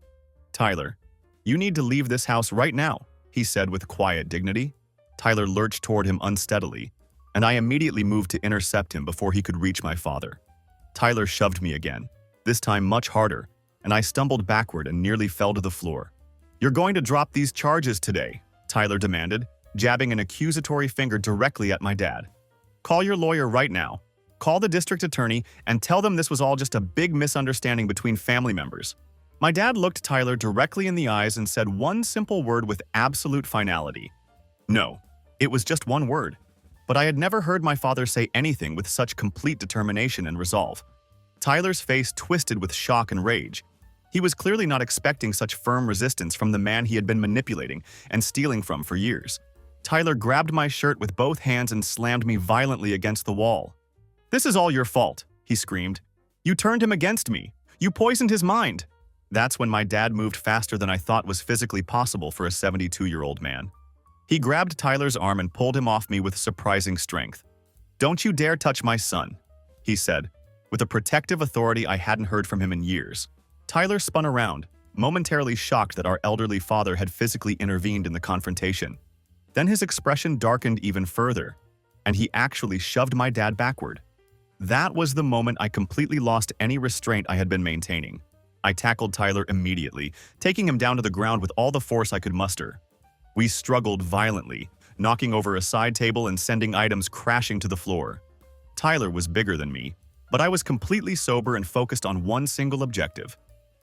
"Tyler, you need to leave this house right now," he said with quiet dignity. Tyler lurched toward him unsteadily, and I immediately moved to intercept him before he could reach my father. Tyler shoved me again, this time much harder, and I stumbled backward and nearly fell to the floor. "You're going to drop these charges today," Tyler demanded, jabbing an accusatory finger directly at my dad. "Call your lawyer right now. Call the district attorney and tell them this was all just a big misunderstanding between family members." My dad looked Tyler directly in the eyes and said one simple word with absolute finality. No, it was just one word, but I had never heard my father say anything with such complete determination and resolve. Tyler's face twisted with shock and rage. He was clearly not expecting such firm resistance from the man he had been manipulating and stealing from for years. Tyler grabbed my shirt with both hands and slammed me violently against the wall. "This is all your fault," he screamed. "You turned him against me. You poisoned his mind." That's when my dad moved faster than I thought was physically possible for a 72-year-old man. He grabbed Tyler's arm and pulled him off me with surprising strength. "Don't you dare touch my son," he said, with a protective authority I hadn't heard from him in years. Tyler spun around, momentarily shocked that our elderly father had physically intervened in the confrontation. Then his expression darkened even further, and he actually shoved my dad backward. That was the moment I completely lost any restraint I had been maintaining. I tackled Tyler immediately, taking him down to the ground with all the force I could muster. We struggled violently, knocking over a side table and sending items crashing to the floor. Tyler was bigger than me, but I was completely sober and focused on one single objective: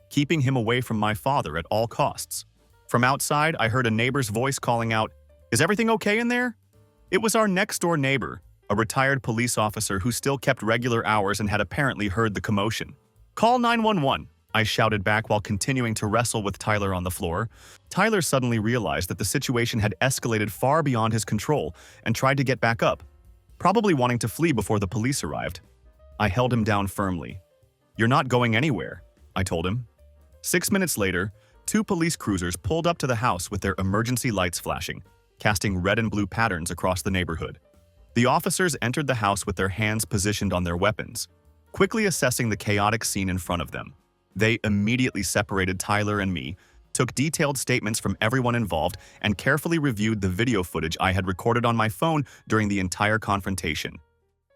keeping him away from my father at all costs. From outside, I heard a neighbor's voice calling out, "Is everything okay in there?" It was our next-door neighbor, a retired police officer who still kept regular hours and had apparently heard the commotion. "Call 911, I shouted back while continuing to wrestle with Tyler on the floor. Tyler suddenly realized that the situation had escalated far beyond his control and tried to get back up, probably wanting to flee before the police arrived. I held him down firmly. "You're not going anywhere," I told him. 6 minutes later, 2 police cruisers pulled up to the house with their emergency lights flashing, casting red and blue patterns across the neighborhood. The officers entered the house with their hands positioned on their weapons, quickly assessing the chaotic scene in front of them. They immediately separated Tyler and me, took detailed statements from everyone involved, and carefully reviewed the video footage I had recorded on my phone during the entire confrontation.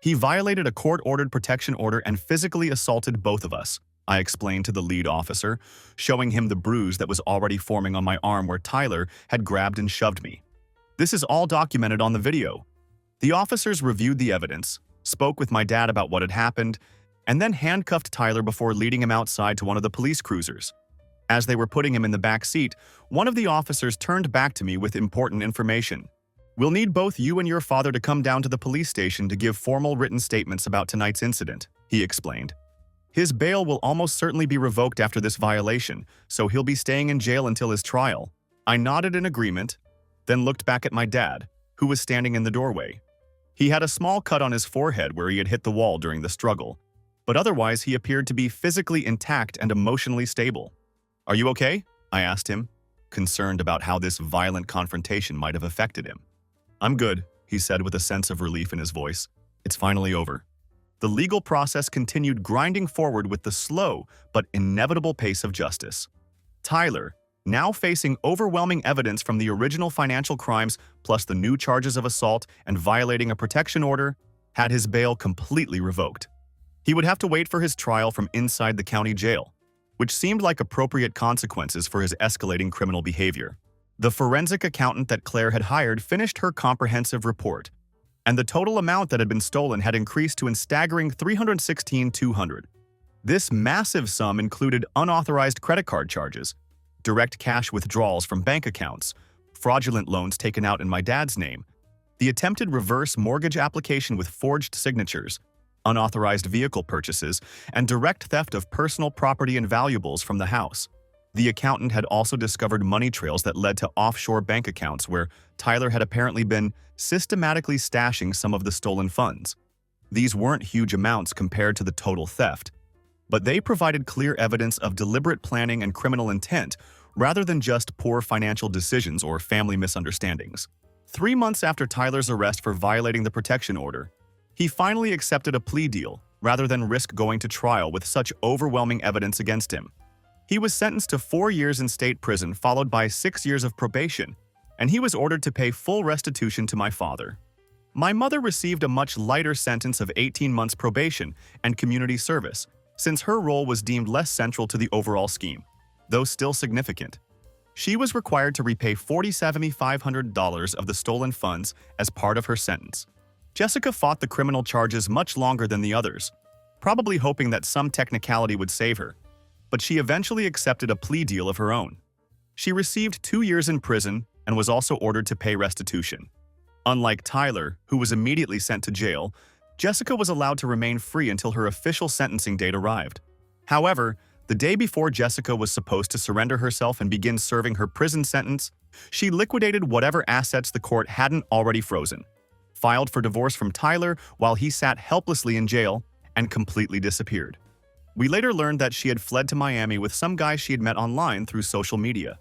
"He violated a court-ordered protection order and physically assaulted both of us," I explained to the lead officer, showing him the bruise that was already forming on my arm where Tyler had grabbed and shoved me. "This is all documented on the video." The officers reviewed the evidence, spoke with my dad about what had happened, and then handcuffed Tyler before leading him outside to one of the police cruisers. As they were putting him in the back seat, one of the officers turned back to me with important information. "We'll need both you and your father to come down to the police station to give formal written statements about tonight's incident," he explained. "His bail will almost certainly be revoked after this violation, so he'll be staying in jail until his trial." I nodded in agreement, then looked back at my dad, who was standing in the doorway. He had a small cut on his forehead where he had hit the wall during the struggle, but otherwise he appeared to be physically intact and emotionally stable. "Are you okay?" I asked him, concerned about how this violent confrontation might have affected him. "I'm good," he said with a sense of relief in his voice. "It's finally over." The legal process continued grinding forward with the slow but inevitable pace of justice. Tyler, now facing overwhelming evidence from the original financial crimes plus the new charges of assault and violating a protection order, had his bail completely revoked. He would have to wait for his trial from inside the county jail, which seemed like appropriate consequences for his escalating criminal behavior. The forensic accountant that Claire had hired finished her comprehensive report, and the total amount that had been stolen had increased to a staggering $316,200. This massive sum included unauthorized credit card charges, direct cash withdrawals from bank accounts, fraudulent loans taken out in my dad's name, the attempted reverse mortgage application with forged signatures, unauthorized vehicle purchases, and direct theft of personal property and valuables from the house. The accountant had also discovered money trails that led to offshore bank accounts where Tyler had apparently been systematically stashing some of the stolen funds. These weren't huge amounts compared to the total theft, but they provided clear evidence of deliberate planning and criminal intent rather than just poor financial decisions or family misunderstandings. 3 months after Tyler's arrest for violating the protection order, he finally accepted a plea deal rather than risk going to trial with such overwhelming evidence against him. He was sentenced to 4 years in state prison followed by 6 years of probation, and he was ordered to pay full restitution to my father. My mother received a much lighter sentence of 18 months probation and community service, since her role was deemed less central to the overall scheme, though still significant. She was required to repay $47,500 of the stolen funds as part of her sentence. Jessica fought the criminal charges much longer than the others, probably hoping that some technicality would save her, but she eventually accepted a plea deal of her own. She received 2 years in prison and was also ordered to pay restitution. Unlike Tyler, who was immediately sent to jail, Jessica was allowed to remain free until her official sentencing date arrived. However, the day before Jessica was supposed to surrender herself and begin serving her prison sentence, she liquidated whatever assets the court hadn't already frozen, filed for divorce from Tyler while he sat helplessly in jail, and completely disappeared. We later learned that she had fled to Miami with some guy she had met online through social media.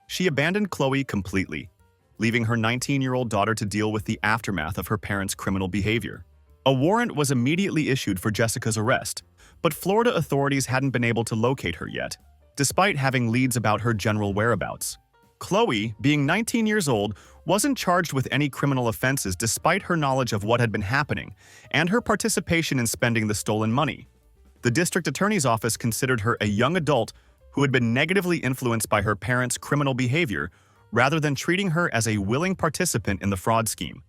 She abandoned Chloe completely, leaving her 19-year-old daughter to deal with the aftermath of her parents' criminal behavior. A warrant was immediately issued for Jessica's arrest, but Florida authorities hadn't been able to locate her yet, despite having leads about her general whereabouts. Chloe, being 19 years old, wasn't charged with any criminal offenses despite her knowledge of what had been happening and her participation in spending the stolen money. The district attorney's office considered her a young adult who had been negatively influenced by her parents' criminal behavior rather than treating her as a willing participant in the fraud scheme.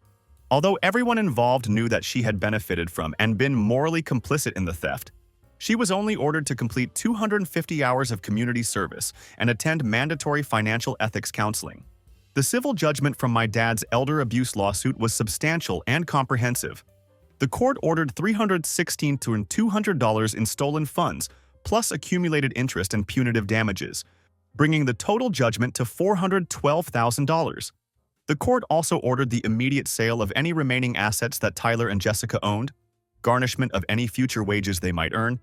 Although everyone involved knew that she had benefited from and been morally complicit in the theft, she was only ordered to complete 250 hours of community service and attend mandatory financial ethics counseling. The civil judgment from my dad's elder abuse lawsuit was substantial and comprehensive. The court ordered $316,200 in stolen funds, plus accumulated interest and punitive damages, bringing the total judgment to $412,000. The court also ordered the immediate sale of any remaining assets that Tyler and Jessica owned, garnishment of any future wages they might earn,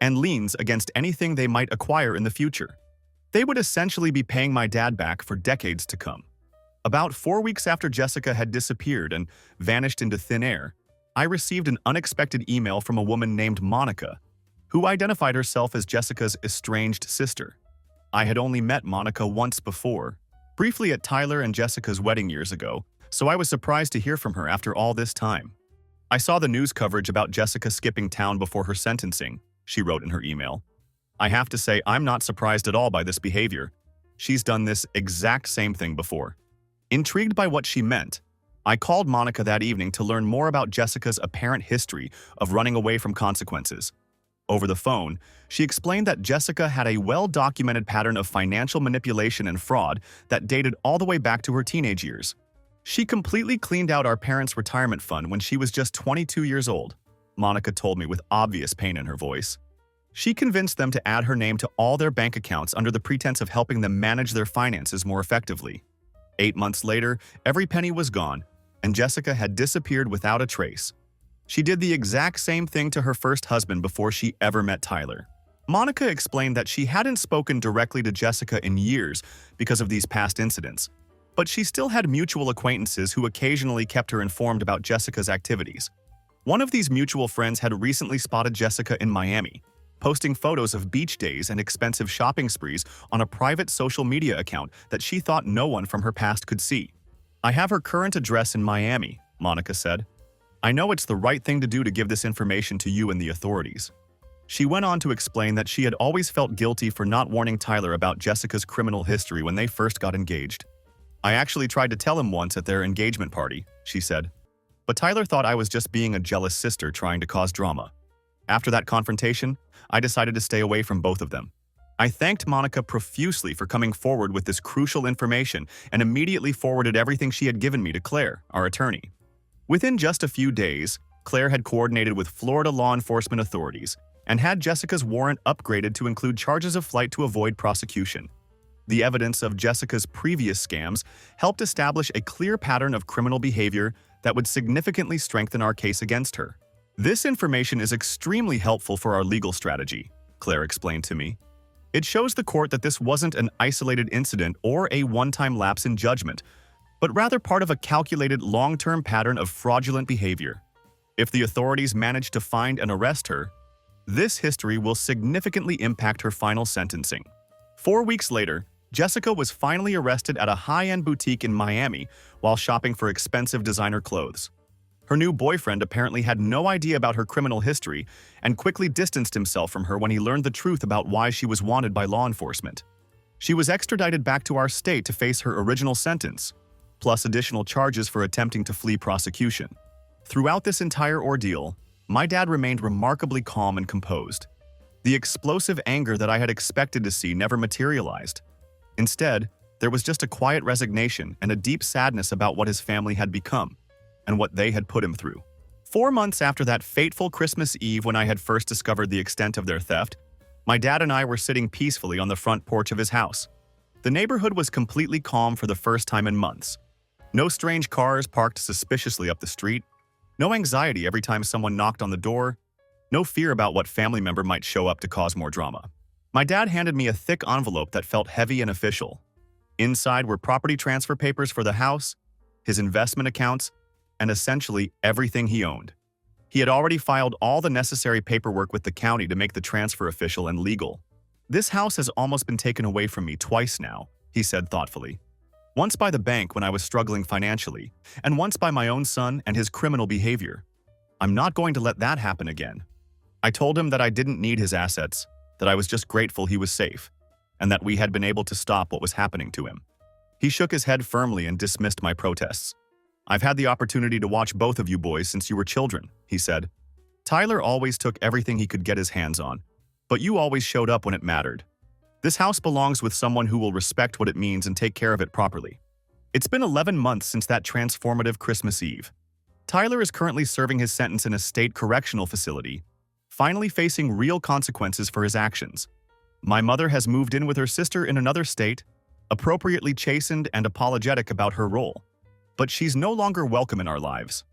and liens against anything they might acquire in the future. They would essentially be paying my dad back for decades to come. About 4 weeks after Jessica had disappeared and vanished into thin air, I received an unexpected email from a woman named Monica, who identified herself as Jessica's estranged sister. I had only met Monica once before, briefly at Tyler and Jessica's wedding years ago, so I was surprised to hear from her after all this time. "I saw the news coverage about Jessica skipping town before her sentencing," she wrote in her email. "I have to say I'm not surprised at all by this behavior. She's done this exact same thing before." Intrigued by what she meant, I called Monica that evening to learn more about Jessica's apparent history of running away from consequences. Over the phone, she explained that Jessica had a well-documented pattern of financial manipulation and fraud that dated all the way back to her teenage years. She completely cleaned out our parents' retirement fund when she was just 22 years old, Monica told me with obvious pain in her voice. She convinced them to add her name to all their bank accounts under the pretense of helping them manage their finances more effectively. 8 months later, every penny was gone, and Jessica had disappeared without a trace. She did the exact same thing to her first husband before she ever met Tyler. Monica explained that she hadn't spoken directly to Jessica in years because of these past incidents, but she still had mutual acquaintances who occasionally kept her informed about Jessica's activities. One of these mutual friends had recently spotted Jessica in Miami, posting photos of beach days and expensive shopping sprees on a private social media account that she thought no one from her past could see. "I have her current address in Miami," Monica said. "I know it's the right thing to do to give this information to you and the authorities." She went on to explain that she had always felt guilty for not warning Tyler about Jessica's criminal history when they first got engaged. "I actually tried to tell him once at their engagement party," she said. "But Tyler thought I was just being a jealous sister trying to cause drama. After that confrontation, I decided to stay away from both of them." I thanked Monica profusely for coming forward with this crucial information and immediately forwarded everything she had given me to Claire, our attorney. Within just a few days, Claire had coordinated with Florida law enforcement authorities and had Jessica's warrant upgraded to include charges of flight to avoid prosecution. The evidence of Jessica's previous scams helped establish a clear pattern of criminal behavior that would significantly strengthen our case against her. "This information is extremely helpful for our legal strategy," Claire explained to me. "It shows the court that this wasn't an isolated incident or a one-time lapse in judgment, but rather part of a calculated long-term pattern of fraudulent behavior. If the authorities manage to find and arrest her, this history will significantly impact her final sentencing." 4 weeks later, Jessica was finally arrested at a high-end boutique in Miami while shopping for expensive designer clothes. Her new boyfriend apparently had no idea about her criminal history and quickly distanced himself from her when he learned the truth about why she was wanted by law enforcement. She was extradited back to our state to face her original sentence, plus additional charges for attempting to flee prosecution. Throughout this entire ordeal, my dad remained remarkably calm and composed. The explosive anger that I had expected to see never materialized. Instead, there was just a quiet resignation and a deep sadness about what his family had become and what they had put him through. 4 months after that fateful Christmas Eve when I had first discovered the extent of their theft, my dad and I were sitting peacefully on the front porch of his house. The neighborhood was completely calm for the first time in months. No strange cars parked suspiciously up the street, no anxiety every time someone knocked on the door, no fear about what family member might show up to cause more drama. My dad handed me a thick envelope that felt heavy and official. Inside were property transfer papers for the house, his investment accounts, and essentially everything he owned. He had already filed all the necessary paperwork with the county to make the transfer official and legal. "This house has almost been taken away from me twice now," he said thoughtfully. "Once by the bank when I was struggling financially, and once by my own son and his criminal behavior. I'm not going to let that happen again." I told him that I didn't need his assets, that I was just grateful he was safe, and that we had been able to stop what was happening to him. He shook his head firmly and dismissed my protests. "I've had the opportunity to watch both of you boys since you were children," he said. "Tyler always took everything he could get his hands on, but you always showed up when it mattered. This house belongs with someone who will respect what it means and take care of it properly." It's been 11 months since that transformative Christmas Eve. Tyler is currently serving his sentence in a state correctional facility, finally facing real consequences for his actions. My mother has moved in with her sister in another state, appropriately chastened and apologetic about her role. But she's no longer welcome in our lives.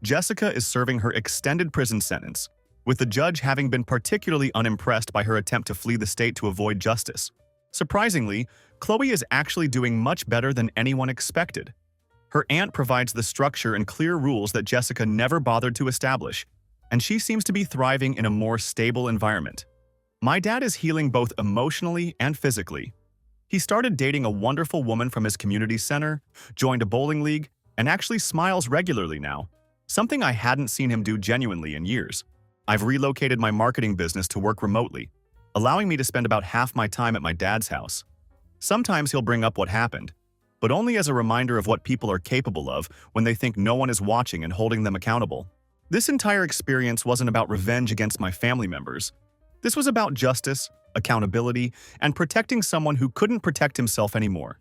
Jessica is serving her extended prison sentence, with the judge having been particularly unimpressed by her attempt to flee the state to avoid justice. Surprisingly, Chloe is actually doing much better than anyone expected. Her aunt provides the structure and clear rules that Jessica never bothered to establish, and she seems to be thriving in a more stable environment. My dad is healing both emotionally and physically. He started dating a wonderful woman from his community center, joined a bowling league, and actually smiles regularly now, something I hadn't seen him do genuinely in years. I've relocated my marketing business to work remotely, allowing me to spend about half my time at my dad's house. Sometimes he'll bring up what happened, but only as a reminder of what people are capable of when they think no one is watching and holding them accountable. This entire experience wasn't about revenge against my family members. This was about justice, accountability, and protecting someone who couldn't protect himself anymore.